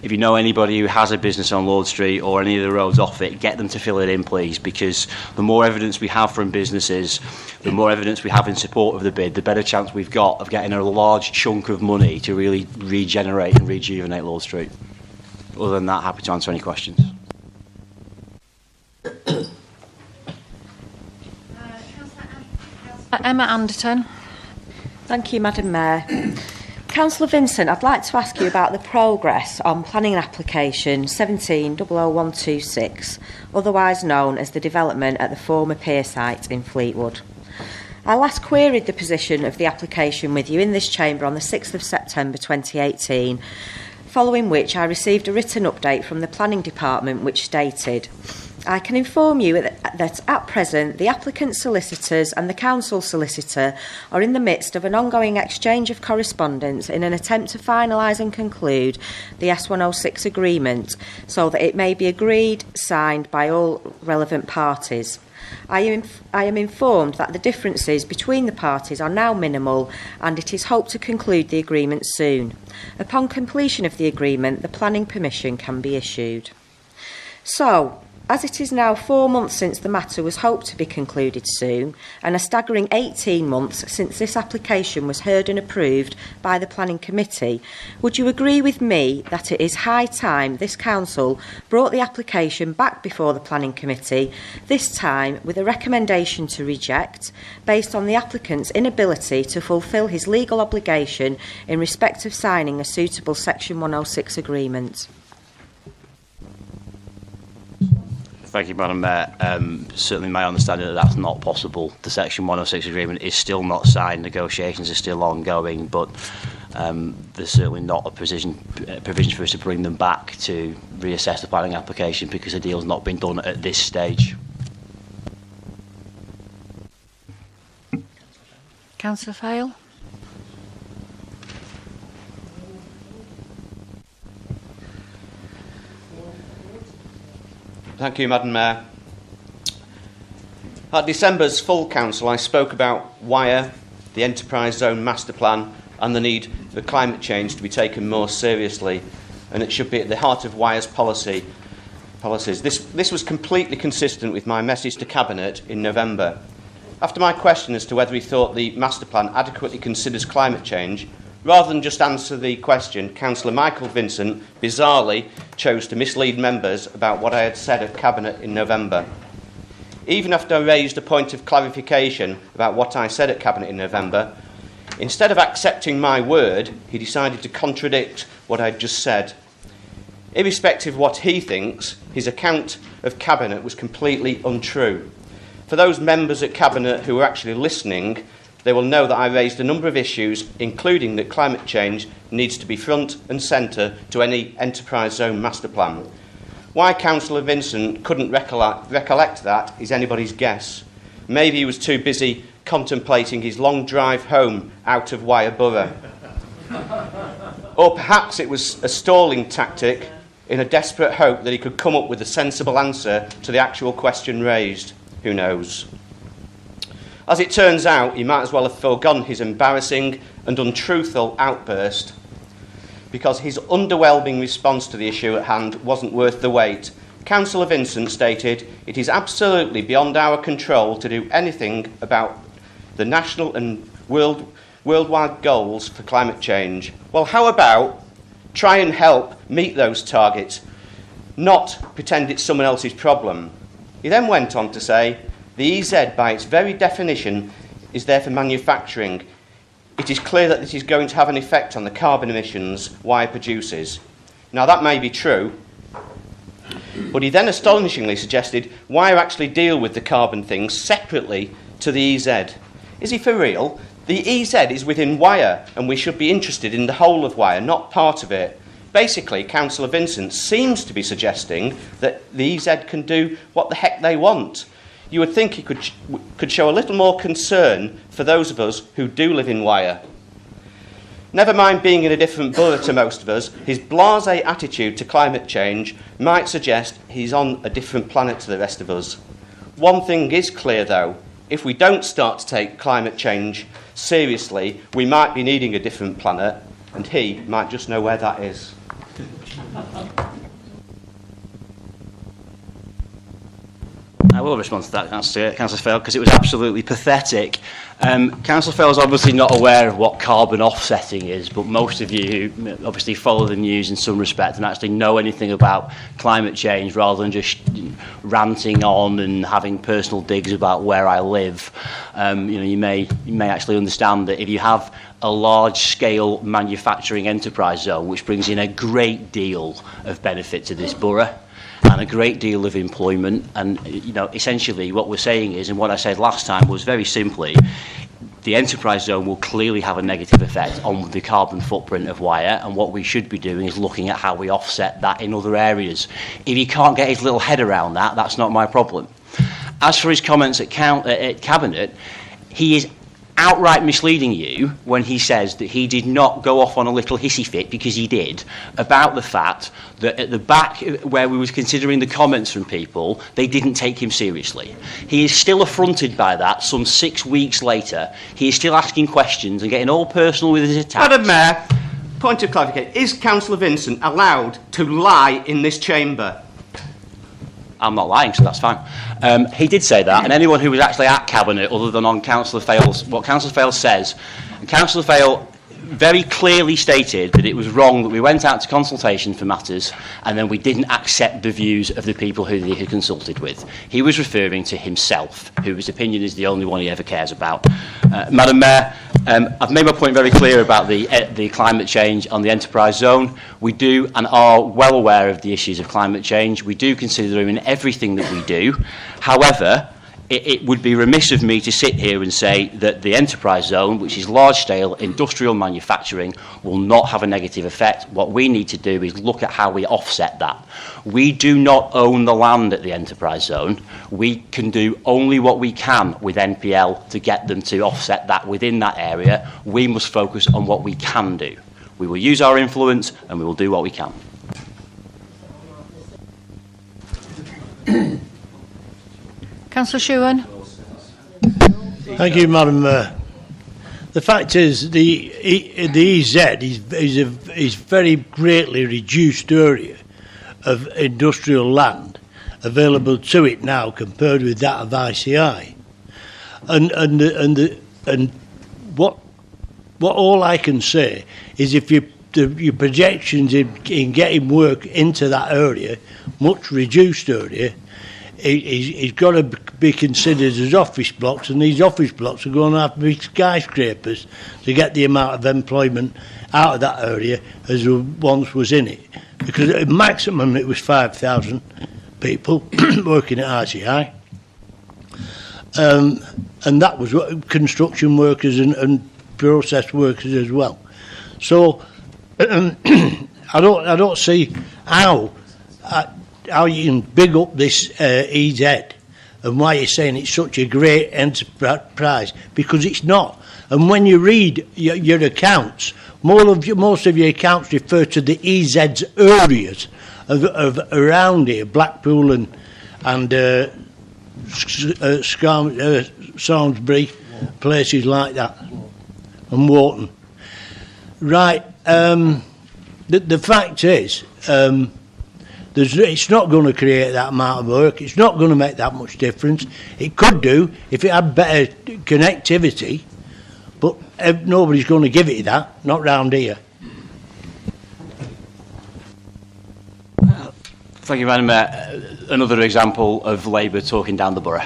If you know anybody who has a business on Lord Street or any of the roads off it, get them to fill it in, please, because the more evidence we have from businesses, the more evidence we have in support of the bid, the better chance we've got of getting a large chunk of money to really regenerate and rejuvenate Lord Street. Other than that, happy to answer any questions. Emma Anderton. Thank you, Madam Mayor. Councillor Vincent, I'd like to ask you about the progress on planning application 1700126, otherwise known as the development at the former pier site in Fleetwood. I last queried the position of the application with you in this chamber on the 6th of September 2018, following which I received a written update from the planning department which stated, I can inform you that at present the applicant solicitors and the council solicitor are in the midst of an ongoing exchange of correspondence in an attempt to finalise and conclude the S106 agreement so that it may be agreed, signed by all relevant parties. I am informed that the differences between the parties are now minimal and it is hoped to conclude the agreement soon. Upon completion of the agreement, the planning permission can be issued. So, as it is now 4 months since the matter was hoped to be concluded soon, and a staggering 18 months since this application was heard and approved by the Planning Committee, would you agree with me that it is high time this Council brought the application back before the Planning Committee, this time with a recommendation to reject, based on the applicant's inability to fulfil his legal obligation in respect of signing a suitable Section 106 agreement? Thank you, Madam Mayor. Certainly my understanding that that's not possible. The Section 106 agreement is still not signed, negotiations are still ongoing, but there's certainly not a provision for us to bring them back to reassess the planning application because the deal's not been done at this stage. Councillor Fail. Thank you, Madam Mayor. At December's Full Council, I spoke about Wyre, the Enterprise Zone Master Plan, and the need for climate change to be taken more seriously, and it should be at the heart of Wyre's policies. This was completely consistent with my message to Cabinet in November. After my question as to whether he thought the Master Plan adequately considers climate change, rather than just answer the question, Councillor Michael Vincent bizarrely chose to mislead members about what I had said at Cabinet in November. Even after I raised a point of clarification about what I said at Cabinet in November, instead of accepting my word, he decided to contradict what I'd just said. Irrespective of what he thinks, his account of Cabinet was completely untrue. For those members at Cabinet who were actually listening, they will know that I raised a number of issues, including that climate change needs to be front and centre to any enterprise zone master plan. Why Councillor Vincent couldn't recollect that is anybody's guess. Maybe he was too busy contemplating his long drive home out of Wyre Borough. Or perhaps it was a stalling tactic in a desperate hope that he could come up with a sensible answer to the actual question raised. Who knows? As it turns out, he might as well have foregone his embarrassing and untruthful outburst because his underwhelming response to the issue at hand wasn't worth the wait. Councillor Vincent stated, "It is absolutely beyond our control to do anything about the national and worldwide goals for climate change." Well, how about try and help meet those targets, not pretend it's someone else's problem? He then went on to say, the EZ, by its very definition, is there for manufacturing. It is clear that this is going to have an effect on the carbon emissions Wyre produces. Now, that may be true, but he then astonishingly suggested Wyre actually deal with the carbon things separately to the EZ. Is he for real? The EZ is within Wyre, and we should be interested in the whole of Wyre, not part of it. Basically, Councillor Vincent seems to be suggesting that the EZ can do what the heck they want. You would think he could show a little more concern for those of us who do live in Wyre. Never mind being in a different borough to most of us, his blasé attitude to climate change might suggest he's on a different planet to the rest of us. One thing is clear, though. If we don't start to take climate change seriously, we might be needing a different planet, and he might just know where that is. I will respond to that, Councillor Fale, because it was absolutely pathetic. Councillor Fale is obviously not aware of what carbon offsetting is, but most of you who obviously follow the news in some respect and actually know anything about climate change rather than just ranting on and having personal digs about where I live, you may actually understand that if you have a large-scale manufacturing enterprise zone, which brings in a great deal of benefit to this borough, and a great deal of employment, and essentially what we're saying is, and what I said last time was very simply, the enterprise zone will clearly have a negative effect on the carbon footprint of Wyre, and what we should be doing is looking at how we offset that in other areas. If he can't get his little head around that, that's not my problem. As for his comments at Cabinet, he is outright misleading you when he says that he did not go off on a little hissy fit, because he did, about the fact that at the back where we were considering the comments from people, they didn't take him seriously. He is still affronted by that some 6 weeks later. He is still asking questions and getting all personal with his attacks. Madam Mayor, point of clarification. Is Councillor Vincent allowed to lie in this chamber? I'm not lying, so that's fine. He did say that, and anyone who was actually at Cabinet, other than on Councillor Fale's, what Councillor Fale says, and Councillor Fale very clearly stated that it was wrong that we went out to consultation for matters and then we didn't accept the views of the people who he had consulted with. He was referring to himself, whose opinion is the only one he ever cares about. Madam Mayor, I've made my point very clear about the climate change on the enterprise zone. We do and are well aware of the issues of climate change. We do consider them in everything that we do. However, it would be remiss of me to sit here and say that the enterprise zone, which is large-scale industrial manufacturing, will not have a negative effect. What we need to do is look at how we offset that. We do not own the land at the enterprise zone. We can do only what we can with NPL to get them to offset that within that area. We must focus on what we can do. We will use our influence and we will do what we can. Councillor Shewan. Thank you, Madam Mayor. The fact is, the EZ is very greatly reduced area of industrial land available to it now compared with that of ICI, and what all I can say is if your projections in getting work into that area, much reduced area, it's got to be considered as office blocks, and these office blocks are going to have to be skyscrapers to get the amount of employment out of that area as once was in it. Because at maximum it was 5,000 people working at RCI, and that was construction workers and process workers as well. So I don't see how you can big up this EZ and why you're saying it's such a great enterprise, because it's not. And when you read your accounts, most of your accounts refer to the EZ's areas of around here, Blackpool and Salisbury, places like that, and Wharton. Right. The fact is, it's not going to create that amount of work. It's not going to make that much difference. It could do if it had better connectivity, but nobody's going to give it that, not round here. Thank you, Madam Mayor. Another example of Labour talking down the borough.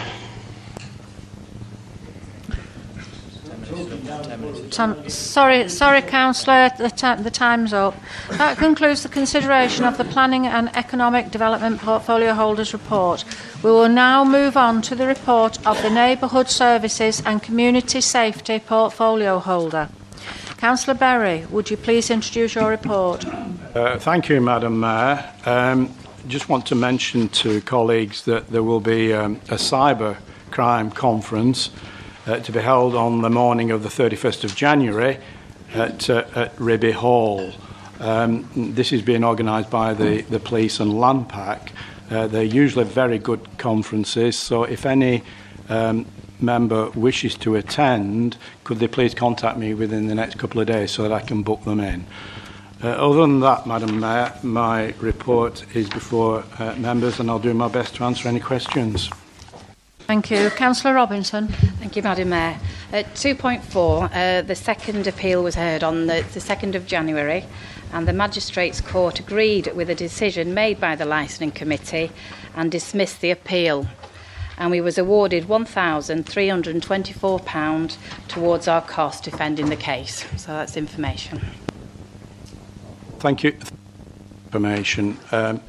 Sorry, Councillor, the time's up. That concludes the consideration of the Planning and Economic Development Portfolio Holders Report. We will now move on to the report of the Neighbourhood Services and Community Safety Portfolio Holder. Councillor Berry, would you please introduce your report? Thank you, Madam Mayor. Just want to mention to colleagues that there will be a cyber crime conference to be held on the morning of the 31st of January at Ribby Hall. This is being organised by the police and Land Pack. They're usually very good conferences, so if any member wishes to attend, could they please contact me within the next couple of days so that I can book them in. Other than that, Madam Mayor, my report is before members, and I'll do my best to answer any questions. Thank you. Councillor Robinson. Thank you, Madam Mayor. At 2.4, the second appeal was heard on the 2nd of January, and the Magistrates' Court agreed with a decision made by the Licensing Committee and dismissed the appeal. And we was awarded £1,324 towards our cost defending the case. So that's information. Thank you. Information.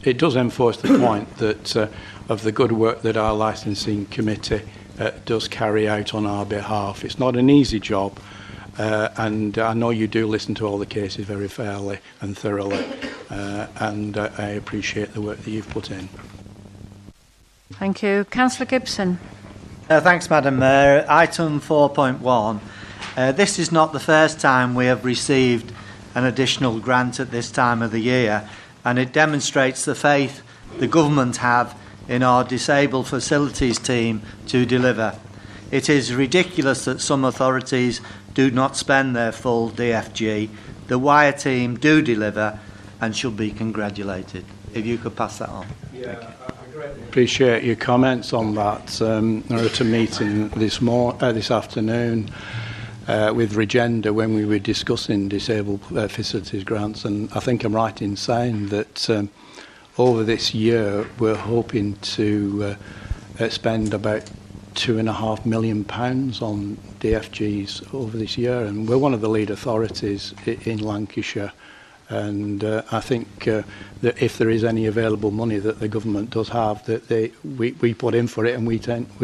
It does enforce the point that of the good work that our licensing committee does carry out on our behalf. It's not an easy job, and I know you do listen to all the cases very fairly and thoroughly, and I appreciate the work that you've put in. Thank you. Councillor Gibson. Thanks, Madam Mayor. Item 4.1. This is not the first time we have received an additional grant at this time of the year, and it demonstrates the faith the government have in our disabled facilities team to deliver. It is ridiculous that some authorities do not spend their full DFG. The Wyre team do deliver and should be congratulated. If you could pass that on. Yeah, I greatly appreciate your comments on that. I was at a meeting this afternoon with Regenda when we were discussing disabled facilities grants, and I think I'm right in saying that over this year we're hoping to spend about £2.5 million on DFGs over this year, and we're one of the lead authorities in Lancashire, and I think that if there is any available money that the government does have, that we put in for it, and we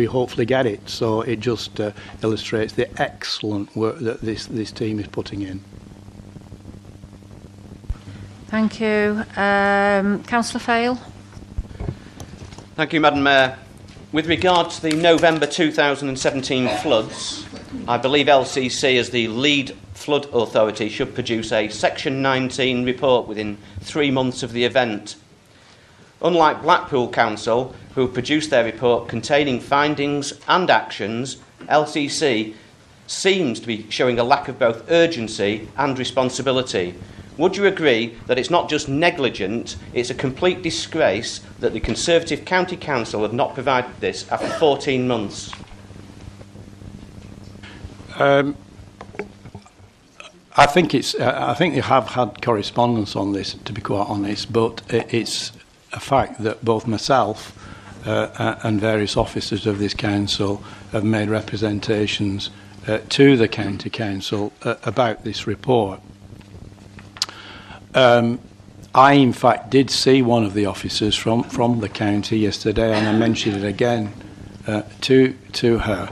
hopefully get it. So it just illustrates the excellent work that this team is putting in. Thank you. Councillor Fail. Thank you, Madam Mayor. With regard to the November 2017 floods, I believe LCC as the lead flood authority should produce a Section 19 report within 3 months of the event. Unlike Blackpool Council, who produced their report containing findings and actions, LCC seems to be showing a lack of both urgency and responsibility. Would you agree that it's not just negligent, it's a complete disgrace that the Conservative County Council have not provided this after 14 months? I think you have had correspondence on this, to be quite honest, but it's a fact that both myself and various officers of this council have made representations to the County Council about this report. I, in fact, did see one of the officers from the county yesterday, and I mentioned it again to her.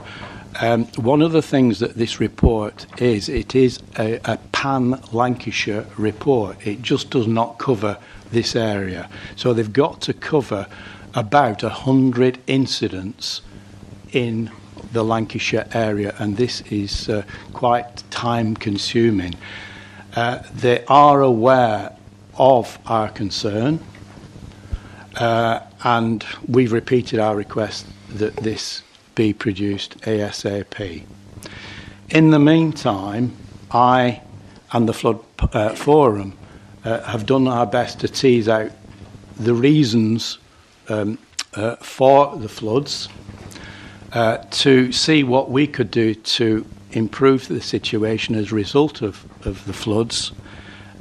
One of the things that this report is, it is a pan-Lancashire report. It just does not cover this area. So they've got to cover about 100 incidents in the Lancashire area, and this is quite time-consuming. They are aware of our concern, and we've repeated our request that this be produced ASAP. In the meantime, I and the Flood Forum have done our best to tease out the reasons for the floods, to see what we could do to improve the situation as a result of the floods.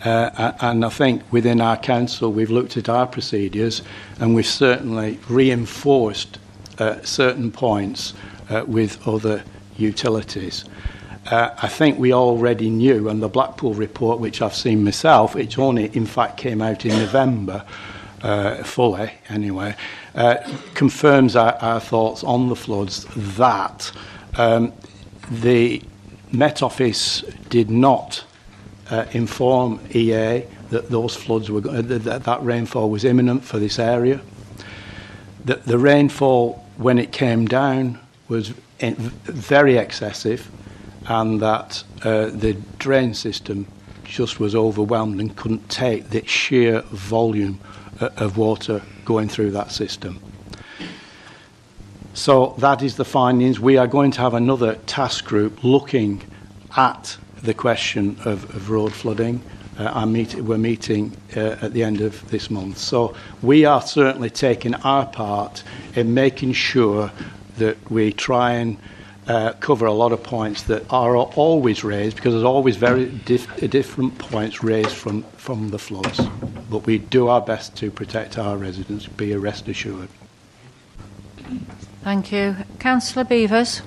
And I think within our council we've looked at our procedures, and we've certainly reinforced certain points with other utilities. I think we already knew, and the Blackpool report, which I've seen myself, which only in fact came out in November, fully anyway, confirms our thoughts on the floods, that the Met Office did not inform EA that those floods were that rainfall was imminent for this area. The rainfall, when it came down, was very excessive, and that the drain system just was overwhelmed and couldn't take the sheer volume of water going through that system. So that is the findings. We are going to have another task group looking at the question of road flooding. We're meeting at the end of this month. So we are certainly taking our part in making sure that we try and cover a lot of points that are always raised, because there's always very different points raised from the floods. But we do our best to protect our residents, be rest assured. Thank you. Councillor Beavers.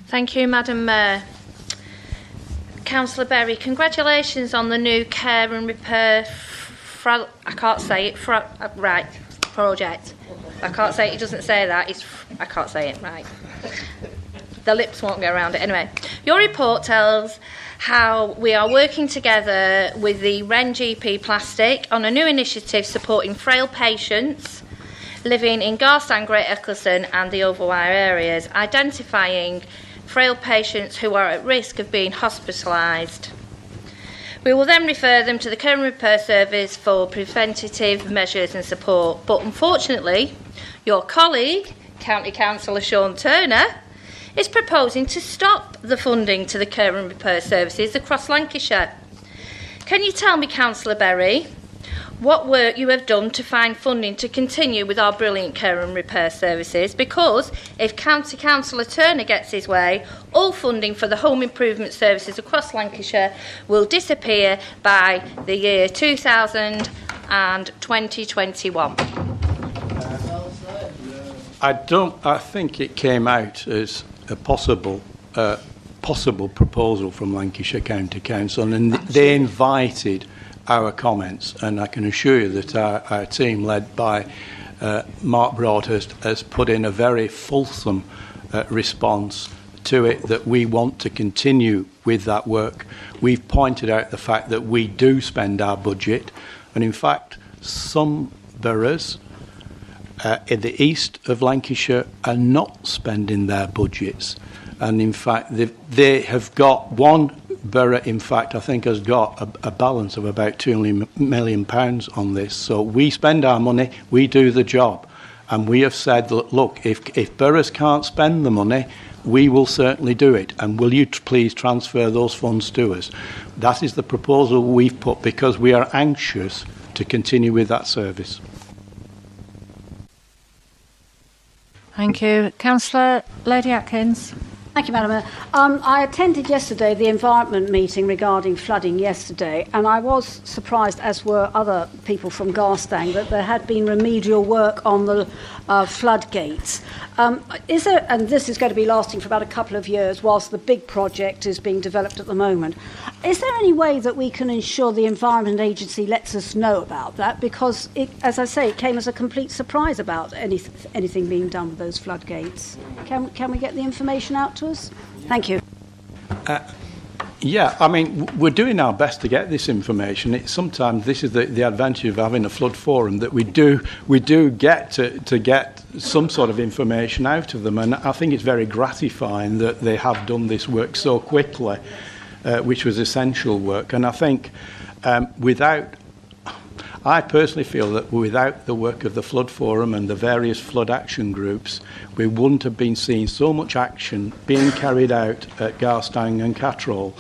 Thank you, Madam Mayor. Councillor Berry, congratulations on the new care and repair project. I can't say it, it doesn't say that, I can't say it, right. The lips won't go around it. Anyway, your report tells how we are working together with the Wren GP Plastic on a new initiative supporting frail patients living in Garstang, Great Eccleston and the Overwire areas, identifying frail patients who are at risk of being hospitalised. We will then refer them to the Care and Repair Service for preventative measures and support. But unfortunately, your colleague, County Councillor Sean Turner, is proposing to stop the funding to the Care and Repair Services across Lancashire. Can you tell me, Councillor Berry, what work you have done to find funding to continue with our brilliant care and repair services? Because if County Councillor Turner gets his way, all funding for the home improvement services across Lancashire will disappear by the year 2021. I think it came out as a possible proposal from Lancashire County Council, and they invited our comments, and I can assure you that our team, led by Mark Broadhurst, has put in a very fulsome response to it, that we want to continue with that work. We've pointed out the fact that we do spend our budget, and in fact some boroughs in the east of Lancashire are not spending their budgets, and in fact they have got one borough, in fact, I think has got a balance of about £2 million on this. So we spend our money, we do the job. And we have said, look, if boroughs can't spend the money, we will certainly do it. And will you please transfer those funds to us? That is the proposal we've put, because we are anxious to continue with that service. Thank you. Councillor Lady Atkins. Thank you, Madam Mayor. I attended yesterday the environment meeting regarding flooding yesterday, and I was surprised, as were other people from Garstang, that there had been remedial work on the floodgates. Is there, and this is going to be lasting for about a couple of years whilst the big project is being developed at the moment, is there any way that we can ensure the Environment Agency lets us know about that? Because, as I say, it came as a complete surprise about anything being done with those floodgates. Can we get the information out to us? Thank you. Yeah, I mean, we're doing our best to get this information. Sometimes this is the advantage of having a flood forum, that we do get to get some sort of information out of them, and I think it's very gratifying that they have done this work so quickly, which was essential work. And I think I personally feel that without the work of the Flood Forum and the various flood action groups, we wouldn't have been seeing so much action being carried out at Garstang and Cattrall.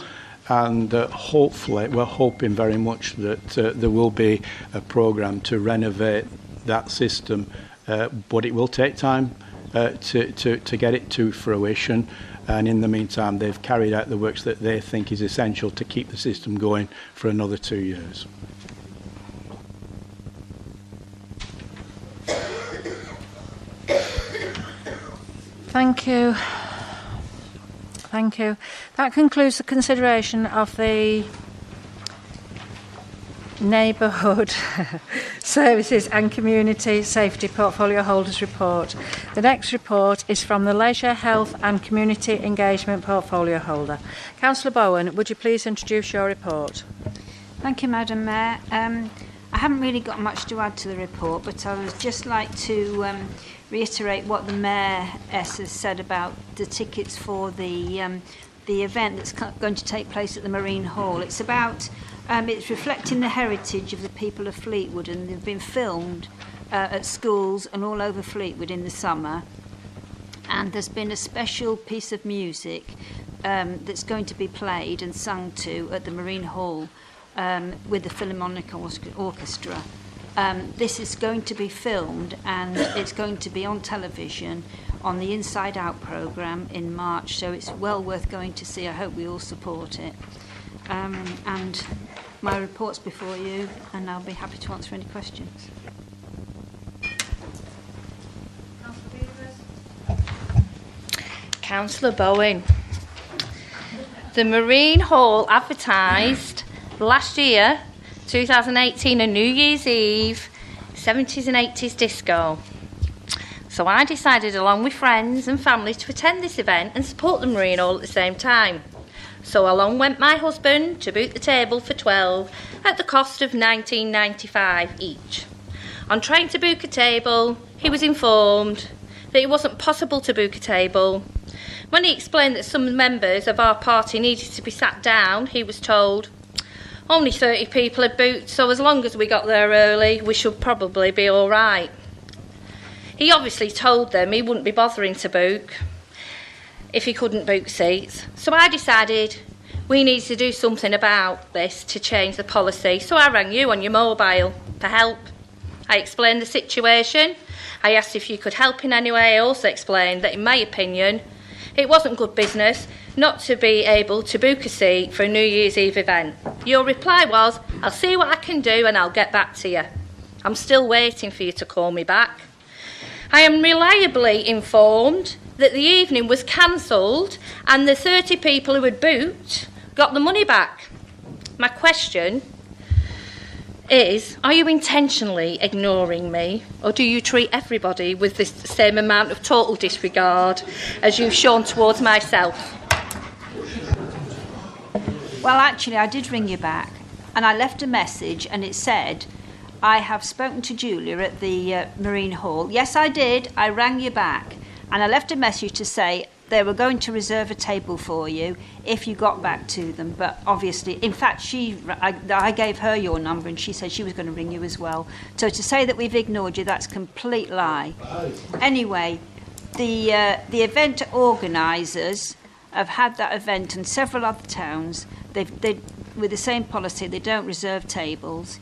And hopefully, we're hoping very much that there will be a programme to renovate that system, but it will take time to get it to fruition. And in the meantime, they've carried out the works that they think is essential to keep the system going for another 2 years. Thank you. Thank you. That concludes the consideration of the Neighbourhood Services and Community Safety Portfolio Holders Report. The next report is from the Leisure, Health and Community Engagement Portfolio Holder. Councillor Bowen, would you please introduce your report? Thank you, Madam Mayor. I haven't really got much to add to the report, but I would just like to reiterate what the Mayor has said about the tickets for the the event that's going to take place at the Marine Hall. It's about, it's reflecting the heritage of the people of Fleetwood, and they've been filmed at schools and all over Fleetwood in the summer. And there's been a special piece of music that's going to be played and sung to at the Marine Hall with the Philharmonic Orchestra. This is going to be filmed, and it's going to be on television on the Inside Out programme in March, so it's well worth going to see. I hope we all support it. And my report's before you, and I'll be happy to answer any questions. Councillor Bowen. The Marine Hall advertised last year, 2018, a New Year's Eve 70s and 80s disco. So I decided, along with friends and family, to attend this event and support the Marine Hall at the same time. So along went my husband to book the table for 12 at the cost of $19.95 each. On trying to book a table, he was informed that it wasn't possible to book a table. When he explained that some members of our party needed to be sat down, he was told only 30 people had booked, so as long as we got there early, we should probably be all right. He obviously told them he wouldn't be bothering to book if he couldn't book seats. So I decided we needed to do something about this to change the policy. So I rang you on your mobile for help. I explained the situation. I asked if you could help in any way. I also explained that, in my opinion, it wasn't good business not to be able to book a seat for a New Year's Eve event. Your reply was, I'll see what I can do and I'll get back to you. I'm still waiting for you to call me back. I am reliably informed that the evening was cancelled and the 30 people who had booked got the money back. My question is, are you intentionally ignoring me, or do you treat everybody with the same amount of total disregard as you've shown towards myself? Well, actually, I did ring you back, and I left a message, and it said, I have spoken to Julia at the Marine Hall. Yes, I did. I rang you back, and I left a message to say they were going to reserve a table for you if you got back to them. But obviously, in fact, I gave her your number, and she said she was going to ring you as well. So to say that we've ignored you, that's a complete lie. Anyway, the event organisers have had that event in several other towns. They with the same policy, they don't reserve tables.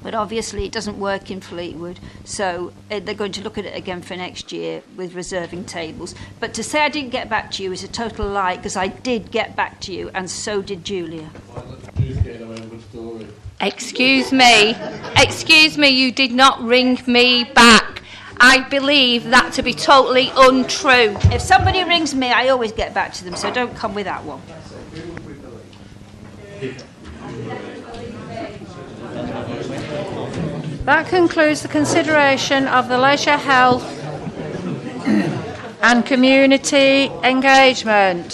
But obviously it doesn't work in Fleetwood, so they're going to look at it again for next year with reserving tables. But to say I didn't get back to you is a total lie, because I did get back to you, and so did Julia. Excuse me, you did not ring me back. I believe that to be totally untrue. If somebody rings me, I always get back to them, so don't come with that one. That concludes the consideration of the leisure, health and community engagement.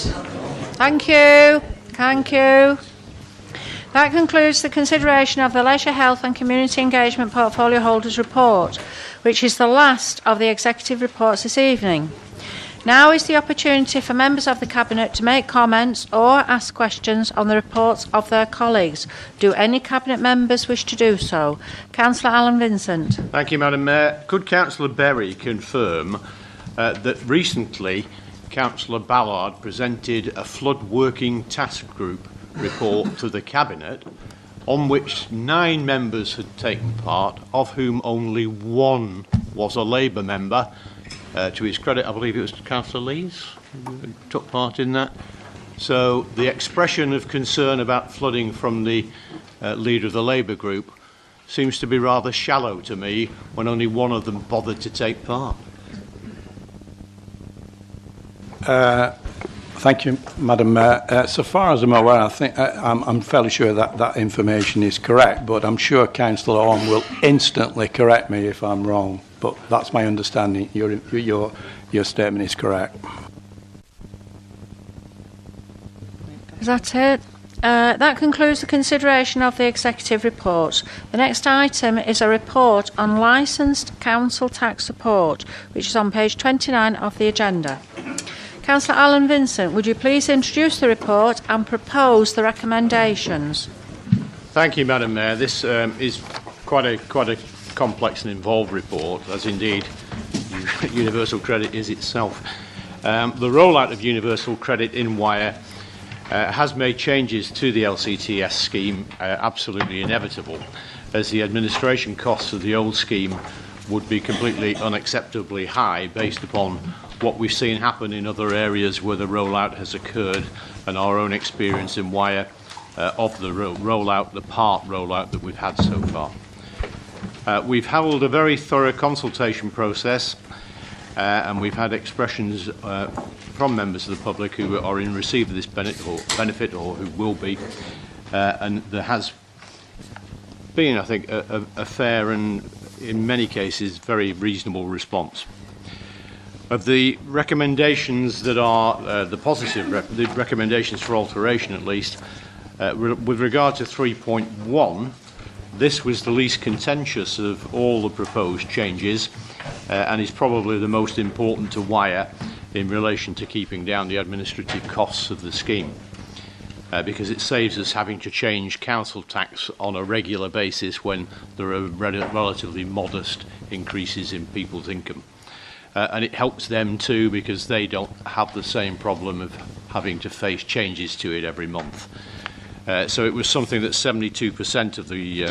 Thank you. Thank you. That concludes the consideration of the leisure, health and community engagement portfolio holders report, which is the last of the executive reports this evening. Now is the opportunity for members of the Cabinet to make comments or ask questions on the reports of their colleagues. Do any Cabinet members wish to do so? Councillor Alan Vincent. Thank you, Madam Mayor. Could Councillor Berry confirm that recently Councillor Ballard presented a flood working task group report to the Cabinet, on which 9 members had taken part, of whom only 1 was a Labour member. To his credit, I believe it was Councillor Lees who took part in that. So the expression of concern about flooding from the leader of the Labour group seems to be rather shallow to me, when only 1 of them bothered to take part. Thank you, Madam Mayor. So far as I'm aware, I think I'm fairly sure that that information is correct, but I'm sure Councillor Orme will instantly correct me if I'm wrong. But that's my understanding. Your statement is correct. Is that it? That concludes the consideration of the executive report. The next item is a report on licensed council tax support, which is on page 29 of the agenda. Councillor Alan Vincent, would you please introduce the report and propose the recommendations? Thank you, Madam Mayor. This is quite a complex and involved report, as indeed universal credit is itself. The rollout of universal credit in Wyre has made changes to the LCTS scheme absolutely inevitable, as the administration costs of the old scheme would be completely unacceptably high based upon what we've seen happen in other areas where the rollout has occurred and our own experience in Wyre of the rollout, the part rollout that we've had so far. We've held a very thorough consultation process and we've had expressions from members of the public who are in receipt of this benefit or who will be, and there has been, I think, a fair and in many cases very reasonable response. Of the recommendations that are the positive the recommendations for alteration at least, with regard to 3.1, this was the least contentious of all the proposed changes and is probably the most important to Wyre in relation to keeping down the administrative costs of the scheme, because it saves us having to change council tax on a regular basis when there are relatively modest increases in people's income. And it helps them too because they don't have the same problem of having to face changes to it every month. So it was something that 72% of the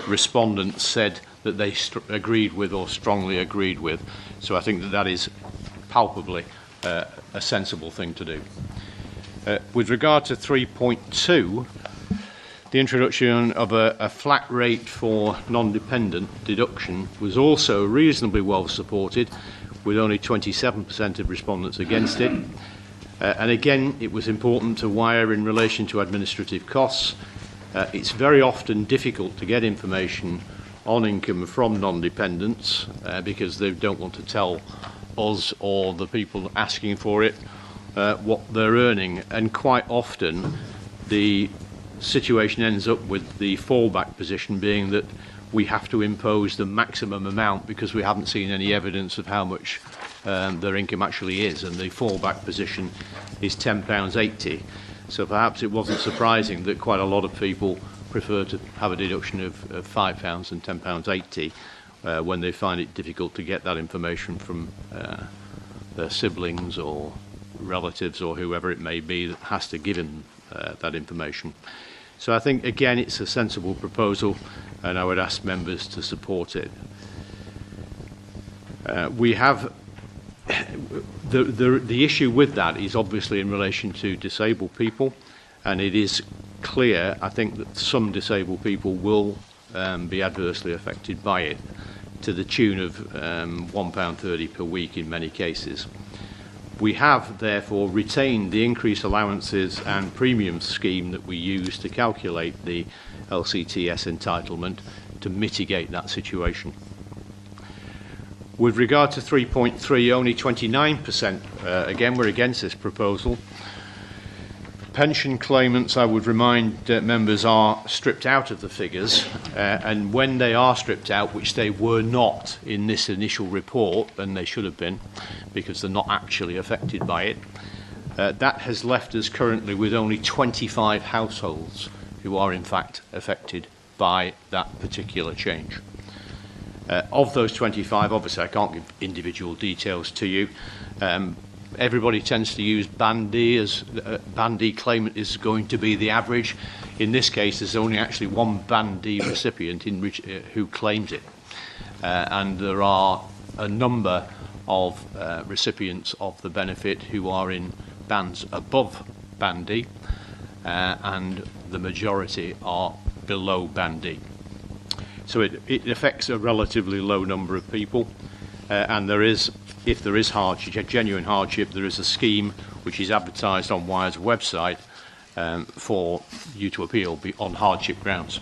respondents said that they agreed with or strongly agreed with. So I think that that is palpably a sensible thing to do. With regard to 3.2, the introduction of a flat rate for non-dependent deduction was also reasonably well supported, with only 27% of respondents against it. And again, it was important to Wyre in relation to administrative costs. It's very often difficult to get information on income from non-dependents because they don't want to tell us or the people asking for it what they're earning. And quite often, the situation ends up with the fallback position being that we have to impose the maximum amount because we haven't seen any evidence of how much their income actually is, and the fallback position is £10.80. So perhaps it wasn't surprising that quite a lot of people prefer to have a deduction of £5 and £10.80 when they find it difficult to get that information from their siblings or relatives or whoever it may be that has to give them that information. So I think, again, it's a sensible proposal, and I would ask members to support it. We have the issue with that is obviously in relation to disabled people, and it is clear, I think, that some disabled people will be adversely affected by it, to the tune of £1.30 per week in many cases. We have, therefore, retained the increased allowances and premiums scheme that we use to calculate the LCTS entitlement to mitigate that situation. With regard to 3.3, only 29%, again, we're against this proposal. Pension claimants, I would remind members, are stripped out of the figures, and when they are stripped out, which they were not in this initial report, and they should have been, because they're not actually affected by it, that has left us currently with only 25 households who are in fact affected by that particular change. Of those 25, obviously I can't give individual details to you. Everybody tends to use Band D as Band D claimant is going to be the average. In this case, there's only actually one Band D recipient who claims it. And there are a number of recipients of the benefit who are in bands above Band D, and the majority are below Band D. So it affects a relatively low number of people, and there is, if there is hardship, genuine hardship, there is a scheme which is advertised on Wyre's website for you to appeal on hardship grounds.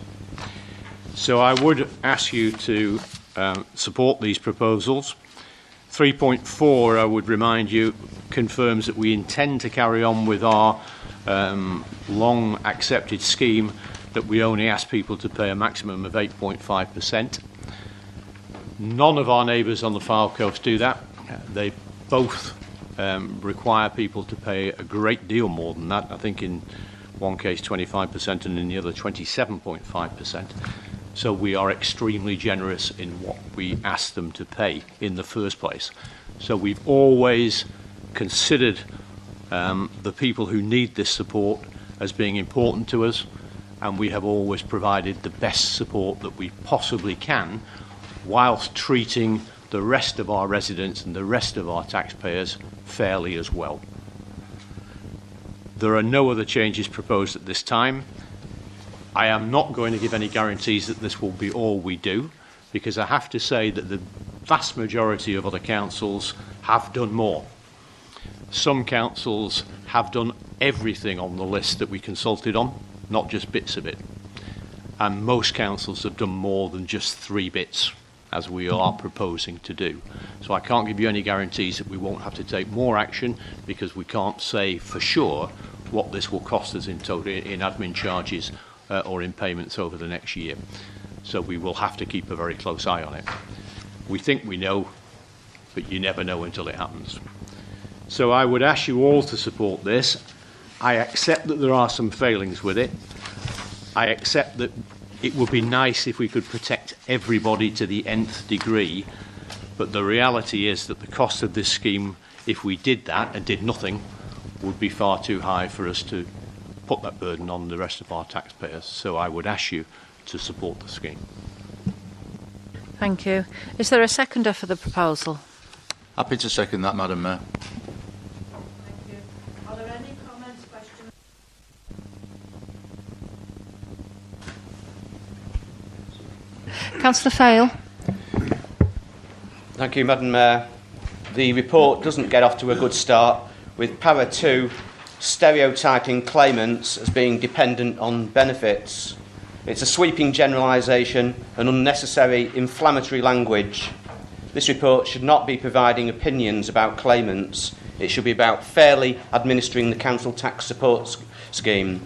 So I would ask you to support these proposals. 3.4, I would remind you, confirms that we intend to carry on with our long accepted scheme that we only ask people to pay a maximum of 8.5%. None of our neighbours on the Fylde coast do that. They both require people to pay a great deal more than that. I think in one case 25% and in the other 27.5%. So we are extremely generous in what we ask them to pay in the first place. So we've always considered the people who need this support as being important to us, and we have always provided the best support that we possibly can, whilst treating the rest of our residents and the rest of our taxpayers fairly as well. There are no other changes proposed at this time. I am not going to give any guarantees that this will be all we do, because I have to say that the vast majority of other councils have done more. Some councils have done everything on the list that we consulted on, not just bits of it. And most councils have done more than just 3 bits, as we are proposing to do. So I can't give you any guarantees that we won't have to take more action, because we can't say for sure what this will cost us in total in admin charges or in payments over the next year. So we will have to keep a very close eye on it. We think we know, but you never know until it happens. So I would ask you all to support this. I accept that there are some failings with it. I accept that it would be nice if we could protect everybody to the nth degree, but the reality is that the cost of this scheme, if we did that and did nothing, would be far too high for us to put that burden on the rest of our taxpayers. So I would ask you to support the scheme. Thank you. Is there a seconder for the proposal? Happy to second that, Madam Mayor. Thank you. Are there any comments, questions? Councillor Fail. Thank you, Madam Mayor. The report doesn't get off to a good start, with Para 2 stereotyping claimants as being dependent on benefits. It's a sweeping generalisation and unnecessary inflammatory language. This report should not be providing opinions about claimants. It should be about fairly administering the council tax support scheme.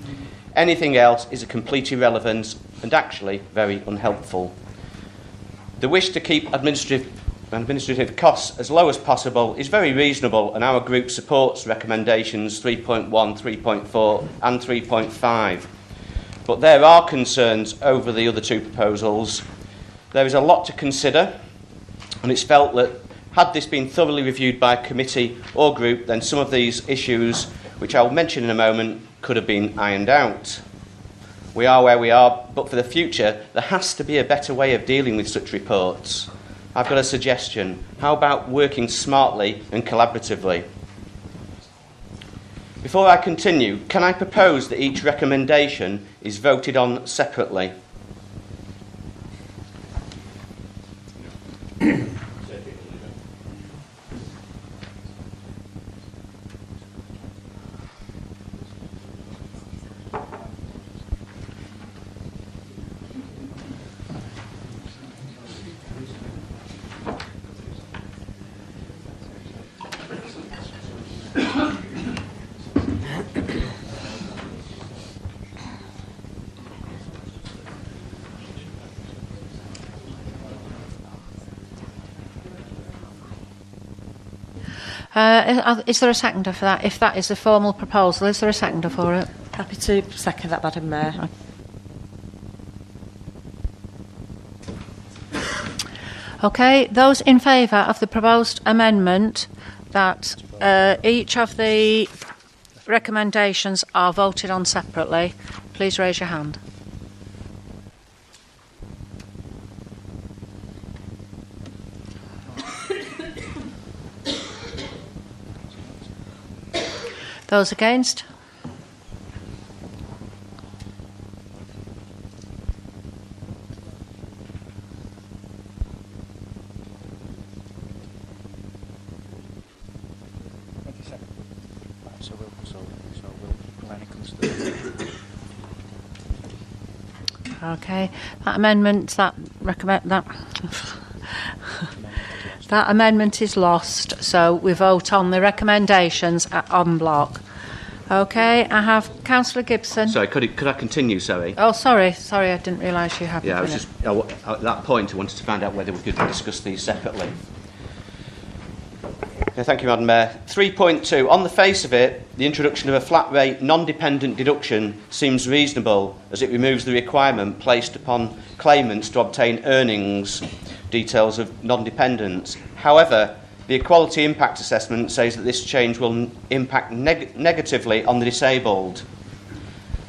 Anything else is a complete irrelevance and actually very unhelpful. The wish to keep administrative costs as low as possible is very reasonable, and our group supports recommendations 3.1, 3.4 and 3.5. But there are concerns over the other 2 proposals. There is a lot to consider, and it's felt that had this been thoroughly reviewed by committee or group, then some of these issues, which I'll mention in a moment, could have been ironed out. We are where we are, but for the future, there has to be a better way of dealing with such reports. I've got a suggestion. How about working smartly and collaboratively? Before I continue, can I propose that each recommendation is voted on separately? Is there a seconder for that? If that is a formal proposal, is there a seconder for it? Happy to second that, Madam Mayor. Okay, those in favour of the proposed amendment that each of the recommendations are voted on separately, please raise your hand. Those against? Okay, that amendment, that amendment is lost, so we vote on the recommendations en bloc. Okay, I have Councillor Gibson. Sorry, could I continue, sorry? Oh, sorry, I didn't realise you hadn't. Yeah, I was just, at that point I wanted to find out whether we could discuss these separately. Okay, thank you, Madam Mayor. 3.2. On the face of it, the introduction of a flat rate non-dependent deduction seems reasonable, as it removes the requirement placed upon claimants to obtain earnings details of non-dependents. However, the Equality Impact Assessment says that this change will impact negatively on the disabled.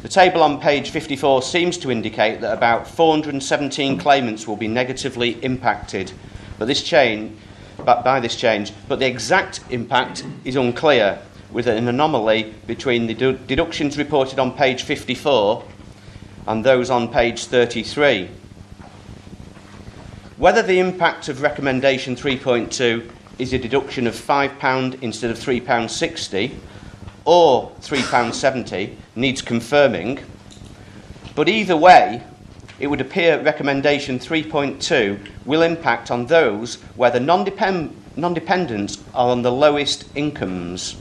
The table on page 54 seems to indicate that about 417 claimants will be negatively impacted by this change, but the exact impact is unclear, with an anomaly between the deductions reported on page 54 and those on page 33. Whether the impact of recommendation 3.2 is a deduction of £5 instead of £3.60 or £3.70 needs confirming, but either way, it would appear recommendation 3.2 will impact on those where the non-dependents are on the lowest incomes.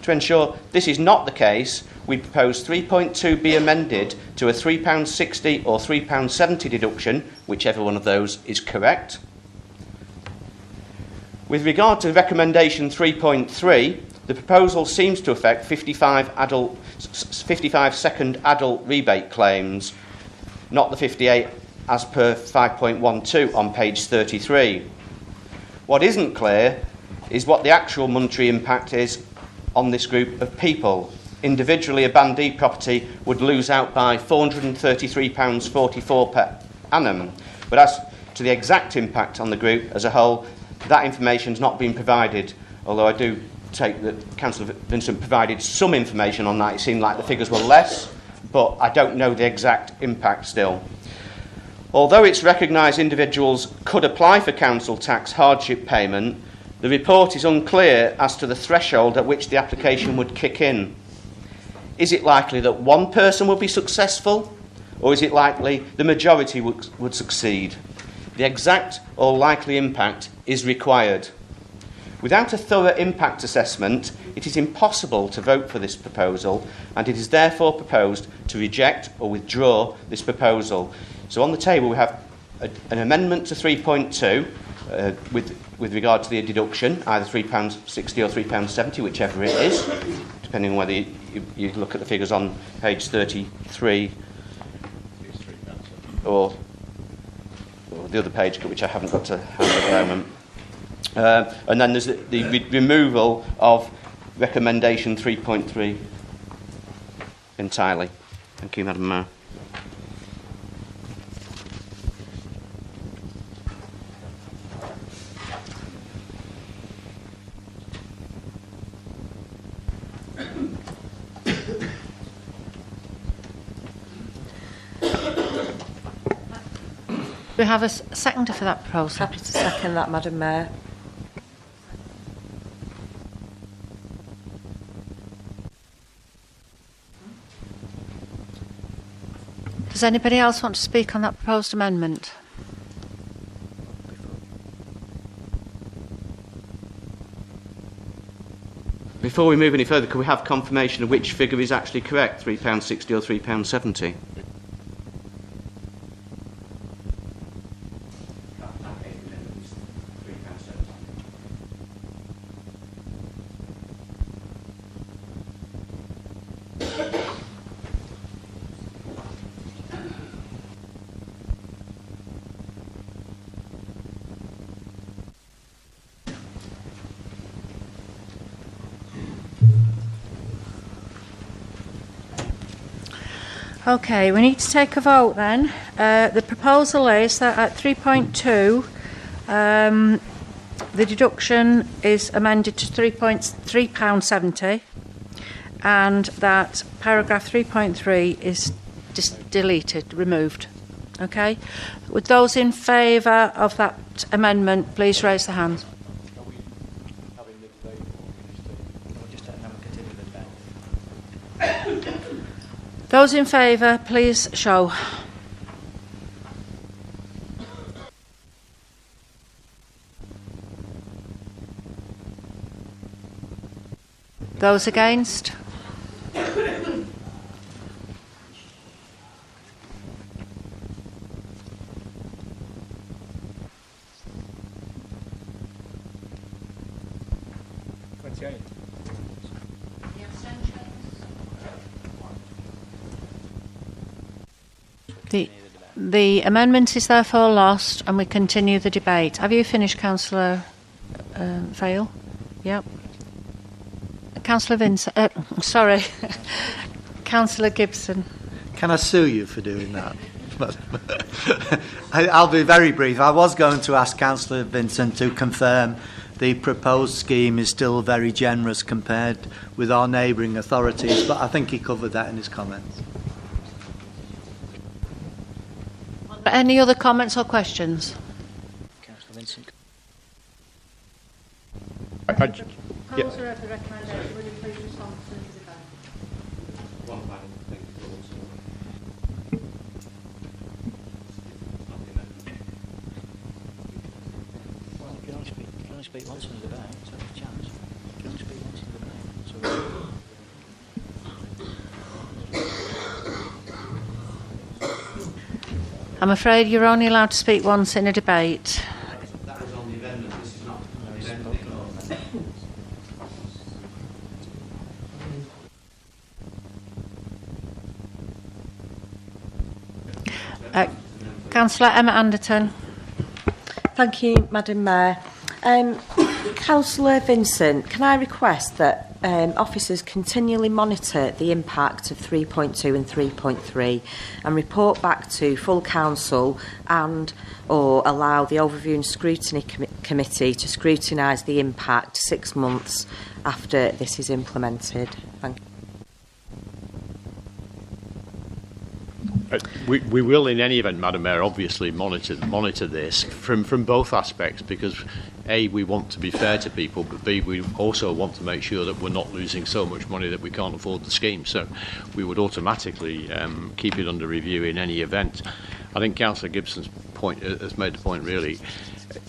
To ensure this is not the case, we propose 3.2 be amended to a £3.60 or £3.70 deduction, whichever one of those is correct. With regard to recommendation 3.3, the proposal seems to affect 55 second adult rebate claims, not the 58 as per 5.12 on page 33. What isn't clear is what the actual monetary impact is on this group of people. Individually, a Band D property would lose out by £433.44 per annum, but as to the exact impact on the group as a whole, that information has not been provided, although I do take that Councillor Vincent provided some information on that. It seemed like the figures were less, but I don't know the exact impact still. Although it's recognised individuals could apply for council tax hardship payment, the report is unclear as to the threshold at which the application would kick in. Is it likely that one person will be successful, or is it likely the majority would succeed? The exact or likely impact is required. Without a thorough impact assessment, it is impossible to vote for this proposal, and it is therefore proposed to reject or withdraw this proposal. So on the table we have an amendment to 3.2 with regard to the deduction, either £3.60 or £3.70, whichever it is, depending on whether you look at the figures on page 33 or the other page, which I haven't got to hand at the moment. And then there's the removal of recommendation 3.3 entirely. Thank you, Madam Mayor. We have a seconder for that proposal. Happy to second that, Madam Mayor. Does anybody else want to speak on that proposed amendment? Before we move any further, can we have confirmation of which figure is actually correct, £3.60 or £3.70? Okay, we need to take a vote then. The proposal is that at 3.2, the deduction is amended to £3.70 and that paragraph 3.3 is deleted, removed. Okay? Would those in favour of that amendment please raise their hands? Those in favour, please show. Those against? The amendment is therefore lost, and we continue the debate. Have you finished, Councillor Vale? Yep. Councillor Vincent. Sorry, Councillor Gibson. Can I sue you for doing that? I'll be very brief. I was going to ask Councillor Vincent to confirm the proposed scheme is still very generous compared with our neighbouring authorities, but I think he covered that in his comments. Any other comments or questions? Councillor Vincent. Councillor of the recommendation, will you please respond to the debate? Well, you can only speak once in the debate, so it's a chance. You can only speak once in the debate. So I'm afraid you're only allowed to speak once in a debate. That was on the amendment. This is not an amendment. Councillor Emma Anderton. Thank you, Madam Mayor. Councillor Vincent, can I request that officers continually monitor the impact of 3.2 and 3.3 and report back to full council and or allow the Overview and Scrutiny Committee to scrutinise the impact 6 months after this is implemented? Thank you. We will, in any event, Madam Mayor, obviously monitor this from both aspects, because A, we want to be fair to people, but B, we also want to make sure that we're not losing so much money that we can't afford the scheme. So we would automatically keep it under review in any event. I think Councillor Gibson's point has made the point really,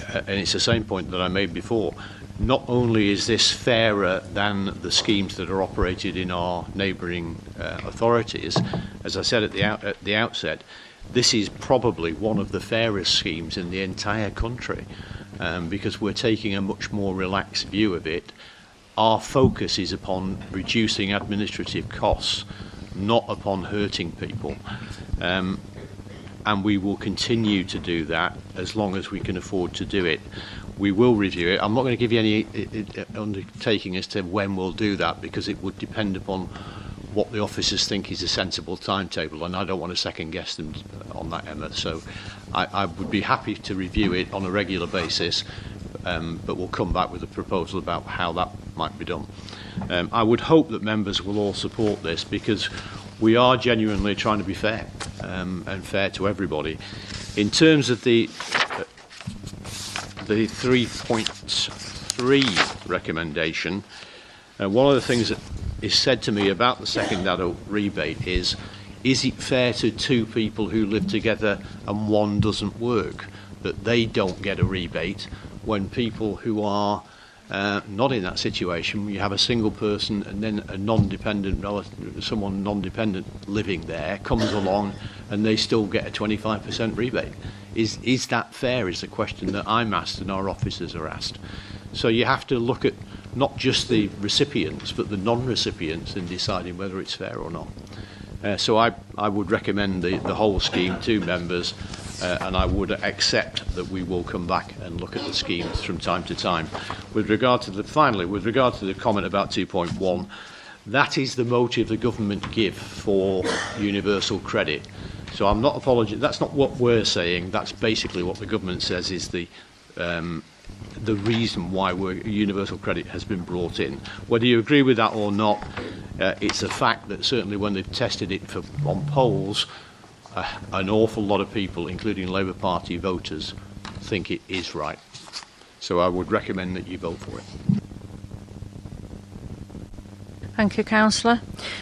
and it's the same point that I made before. Not only is this fairer than the schemes that are operated in our neighbouring authorities, as I said at the outset, this is probably one of the fairest schemes in the entire country, because we're taking a much more relaxed view of it. Our focus is upon reducing administrative costs, not upon hurting people. And we will continue to do that as long as we can afford to do it. We will review it. I'm not going to give you any undertaking as to when we'll do that, because it would depend upon what the officers think is a sensible timetable, and I don't want to second guess them on that, Emma. So I would be happy to review it on a regular basis, but we'll come back with a proposal about how that might be done. I would hope that members will all support this, because we are genuinely trying to be fair, and fair to everybody. In terms of the 3.3 recommendation, one of the things that is said to me about the second adult rebate is it fair to two people who live together and one doesn't work, that they don't get a rebate, when people who are not in that situation, you have a single person and then a non-dependent relative, someone non-dependent living there comes along and they still get a 25% rebate. Is that fair, is the question that I'm asked and our officers are asked. So you have to look at not just the recipients but the non-recipients in deciding whether it's fair or not. So I would recommend the whole scheme to members, and I would accept that we will come back and look at the schemes from time to time. With regard to the comment about 2.1, that is the motive the government give for universal credit. So I'm not apologizing. That's not what we're saying. That's basically what the government says is the reason why universal credit has been brought in. Whether you agree with that or not, it's a fact that certainly when they've tested it on polls, an awful lot of people, including Labour Party voters, think it is right. So I would recommend that you vote for it. Thank you, Councillor.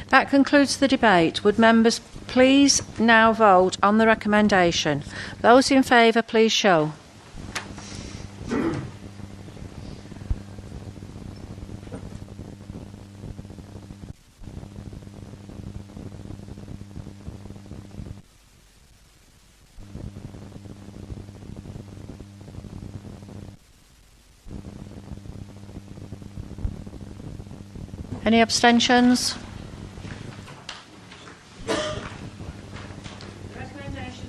That concludes the debate. Would members please now vote on the recommendation? Those in favour, please show. Any abstentions? The recommendation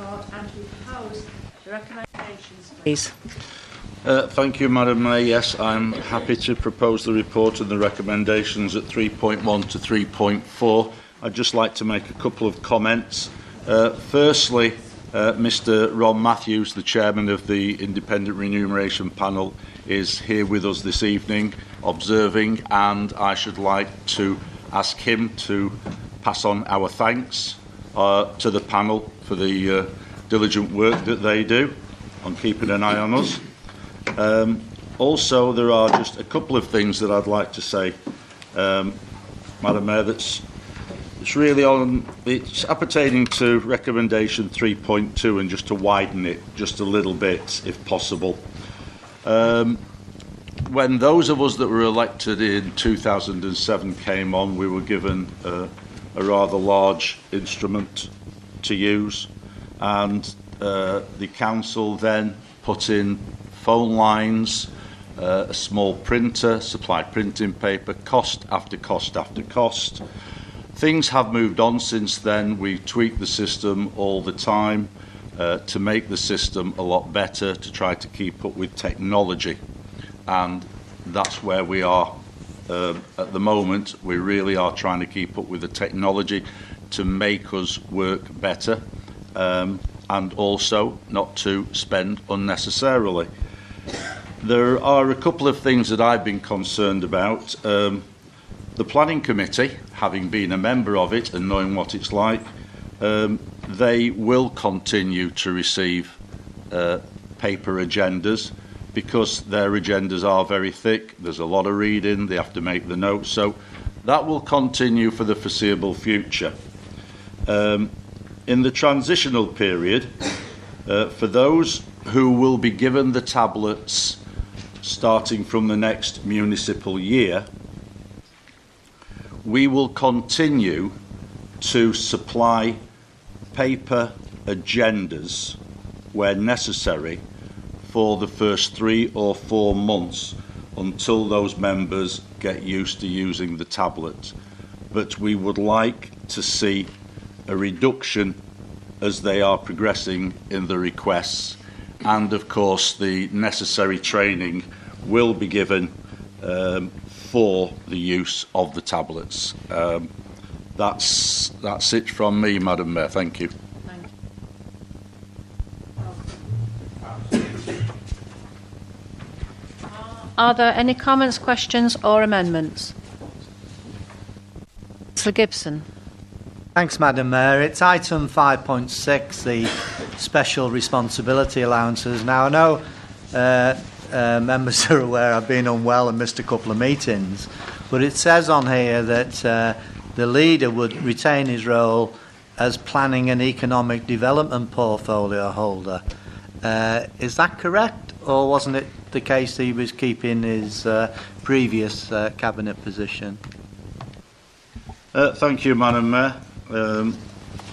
report and we propose the recommendations, please. Thank you, Madam Mayor. Yes, I'm happy to propose the report and the recommendations at 3.1 to 3.4. I'd just like to make a couple of comments. Firstly, Mr. Ron Matthews, the chairman of the Independent Remuneration Panel, is here with us this evening, observing, and I should like to ask him to pass on our thanks to the panel for the diligent work that they do on keeping an eye on us. Also, there are just a couple of things that I'd like to say, Madam Mayor, it's appertaining to recommendation 3.2 and just to widen it just a little bit, if possible. When those of us that were elected in 2007 came on, we were given a rather large instrument to use, and the council then put in phone lines, a small printer, supplied printing paper, cost after cost after cost. Things have moved on since then. We've tweaked the system all the time to make the system a lot better, to try to keep up with technology. And that's where we are at the moment. We really are trying to keep up with the technology to make us work better and also not to spend unnecessarily. There are a couple of things that I've been concerned about. The Planning Committee, having been a member of it and knowing what it's like, they will continue to receive paper agendas because their agendas are very thick. There's a lot of reading, they have to make the notes, so that will continue for the foreseeable future. In the transitional period, for those who will be given the tablets starting from the next municipal year, we will continue to supply paper agendas where necessary for the first 3 or 4 months until those members get used to using the tablet. But we would like to see a reduction as they are progressing in the requests, and of course the necessary training will be given for the use of the tablets. That's it from me, Madam Mayor. Thank you. Are there any comments, questions or amendments? Councillor Gibson. Thanks, Madam Mayor. It's item 5.6, the special responsibility allowances. Now, I know members are aware I've been unwell and missed a couple of meetings, but it says on here that the leader would retain his role as planning and economic development portfolio holder. Is that correct, or wasn't it the case that he was keeping his previous cabinet position? Thank you, Madam Mayor.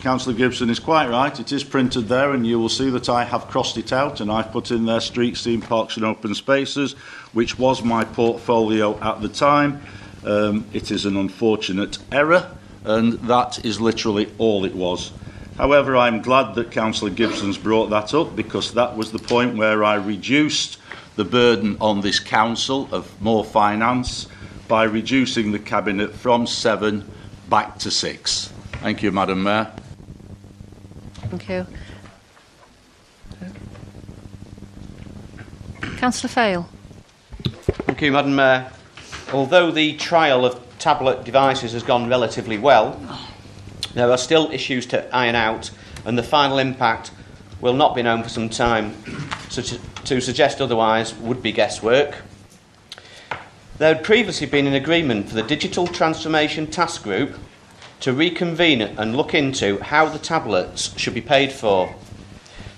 Councillor Gibson is quite right. It is printed there, and you will see that I have crossed it out and I've put in there streets, theme parks and open spaces, which was my portfolio at the time. It is an unfortunate error, and that is literally all it was. However, I'm glad that Councillor Gibson's brought that up, because that was the point where I reduced the burden on this council of more finance by reducing the cabinet from 7 back to 6. Thank you, Madam Mayor. Thank you. Councillor Fail. Thank you, Madam Mayor. Although the trial of tablet devices has gone relatively well, there are still issues to iron out, and the final impact will not be known for some time. So to suggest otherwise would be guesswork. There had previously been an agreement for the Digital Transformation Task Group to reconvene and look into how the tablets should be paid for.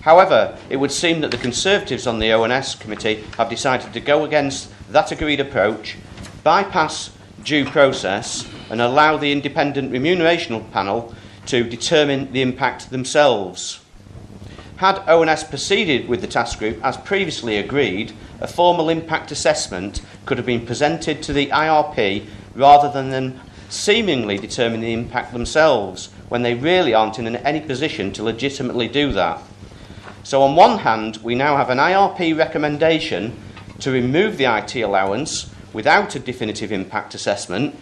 However, it would seem that the Conservatives on the ONS committee have decided to go against that agreed approach, bypass due process and allow the Independent Remuneration Panel to determine the impact themselves. Had ONS proceeded with the task group as previously agreed, a formal impact assessment could have been presented to the IRP rather than them seemingly determine the impact themselves, when they really aren't in any position to legitimately do that. So on one hand, we now have an IRP recommendation to remove the IT allowance without a definitive impact assessment,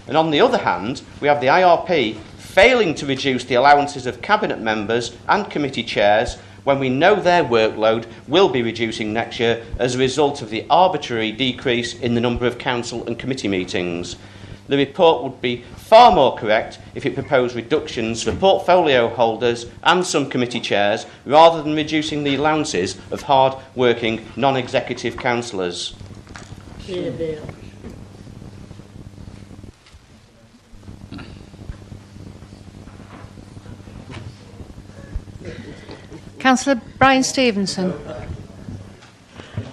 and on the other hand, we have the IRP failing to reduce the allowances of cabinet members and committee chairs when we know their workload will be reducing next year as a result of the arbitrary decrease in the number of council and committee meetings. The report would be far more correct if it proposed reductions for portfolio holders and some committee chairs rather than reducing the allowances of hard-working non-executive councillors. Councillor Brian Stevenson.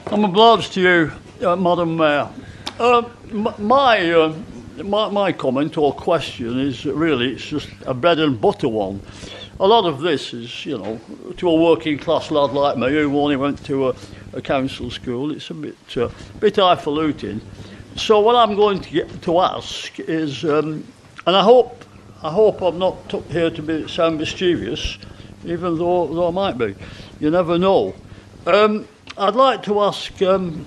I'm obliged to you, Madam Mayor. My comment or question is really, it's just a bread and butter one. A lot of this is, you know, to a working class lad like me who only went to a council school, it's a bit highfalutin. So what I'm going to ask is, and I hope I'm not took here to sound mischievous, even though I might be. You never know. I'd like to ask the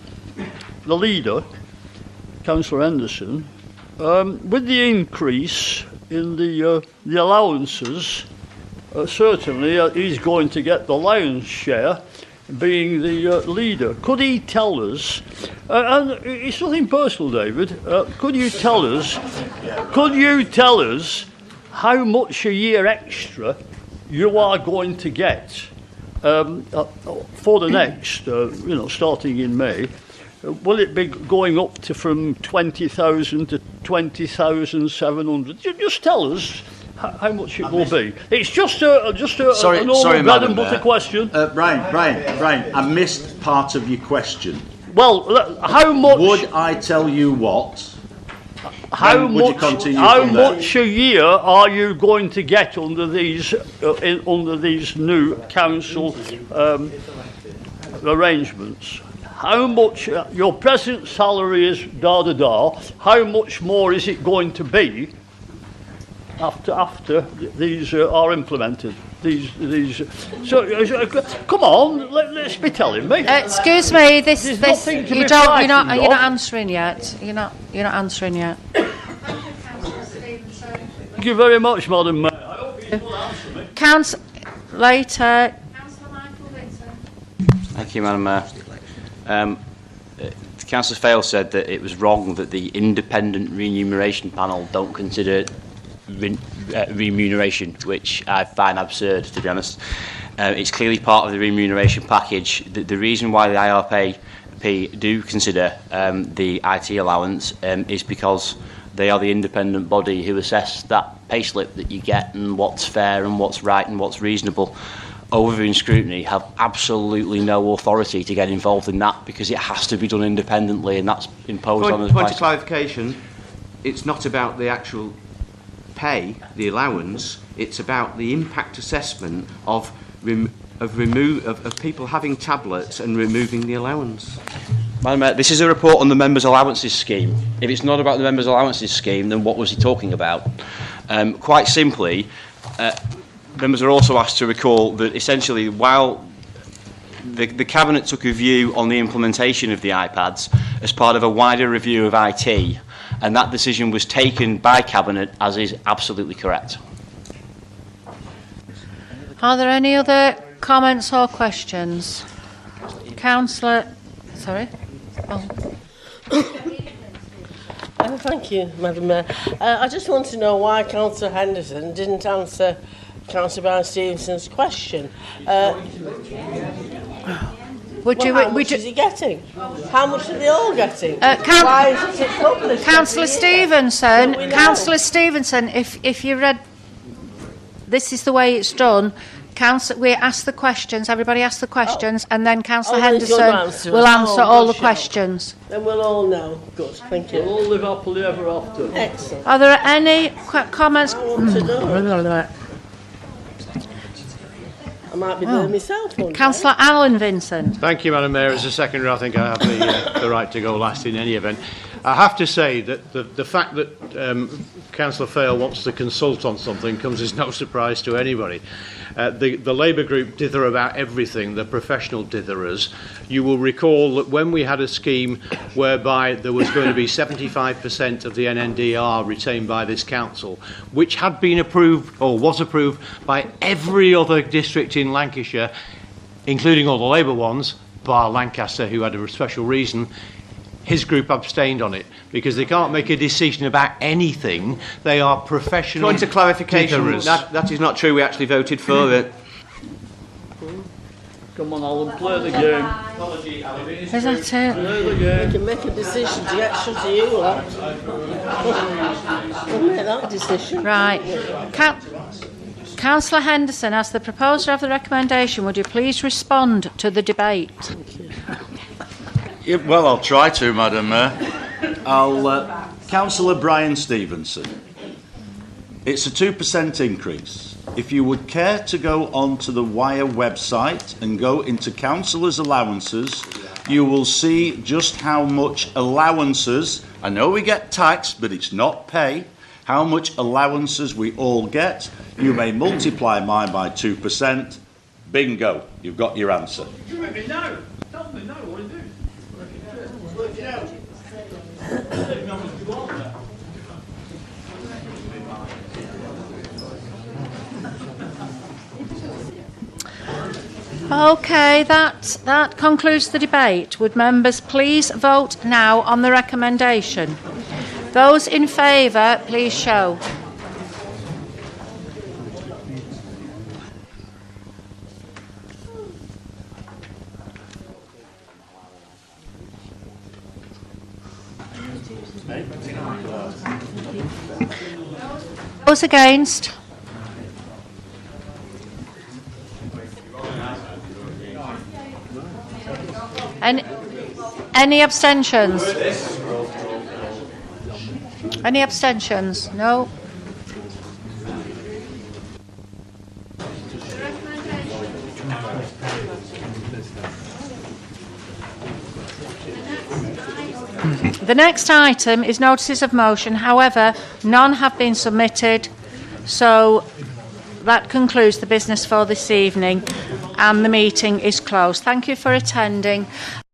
leader, Councillor Henderson, with the increase in the allowances, certainly he's going to get the lion's share, being the leader. Could he tell us, and it's nothing personal, David, could you tell us how much a year extra you are going to get for the next, starting in May? Will it be going up to from 20,000 to 20,700? Just tell us how much it will be. It's just a normal bread and butter question. Brian, I missed part of your question. Well, how much? Would I tell you what? How much a year are you going to get under these new council arrangements? How much your present salary is how much more is it going to be after these are implemented? So come on, let's be telling me. Excuse me, you're not answering yet. You're not answering yet. Thank you very much, Madam Mayor. I hope you will answer me. Later. Thank you, Madam Mayor. Councillor Fale said that it was wrong that the independent remuneration panel don't consider remuneration, which I find absurd, to be honest. It's clearly part of the remuneration package. The reason why the IRP do consider the IT allowance is because they are the independent body who assess that payslip that you get and what's fair and what's right and what's reasonable. Overviewing scrutiny have absolutely no authority to get involved in that because it has to be done independently, and that's imposed on us. Point of clarification, it's not about the actual pay, the allowance, it's about the impact assessment of people having tablets and removing the allowance. Madam Mayor, this is a report on the members' allowances scheme. If it's not about the members' allowances scheme, then what was he talking about? Quite simply, members are also asked to recall that essentially while the Cabinet took a view on the implementation of the iPads as part of a wider review of IT, and that decision was taken by Cabinet as is absolutely correct. Are there any other comments or questions? Councillor, sorry. Thank you, Madam Mayor. I just want to know why Councillor Henderson didn't answer Councillor Brian Stevenson's question. How much is he getting? How much are they all getting? Why is it published? Councillor Stevenson, if you read, this is the way it's done. We ask the questions, everybody asks the questions, and then Councillor Henderson will answer all the questions. Then we'll all know. Good, thank you. We'll all live happily ever after. Excellent. Are there any comments? I want to know. I might be doing myself. Councillor Alan Vincent. Thank you, Madam Mayor. As a secretary, I think I have the right to go last in any event. I have to say that the fact that Councillor Fail wants to consult on something comes as no surprise to anybody. The Labour group dither about everything, the professional ditherers. You will recall that when we had a scheme whereby there was going to be 75% of the NNDR retained by this council, which had been approved or was approved by every other district in Lancashire, including all the Labour ones, bar Lancaster, who had a special reason, his group abstained on it because they can't make a decision about anything. They are professional. Point of clarification, that is not true. We actually voted for it. Come on, Alan, play the game. Is that it? Play the game. We can make a decision to get shut of you lot. We'll make that decision. Right. Councillor Henderson, as the proposer of the recommendation, would you please respond to the debate? Yeah, well, I'll try to, Madam Mayor. Councillor Brian Stevenson. It's a 2% increase. If you would care to go onto the Wyre website and go into councillors' allowances, you will see just how much allowances, I know we get taxed, but it's not pay, how much allowances we all get. You may multiply mine by 2%. Bingo, you've got your answer. You make me know. Tell me no, what do you do? Work it out. Okay, that concludes the debate. Would members please vote now on the recommendation? Those in favour, please show. Those against? Any abstentions? Any abstentions? No. The next item is notices of motion. However, none have been submitted, so that concludes the business for this evening and the meeting is closed. Thank you for attending.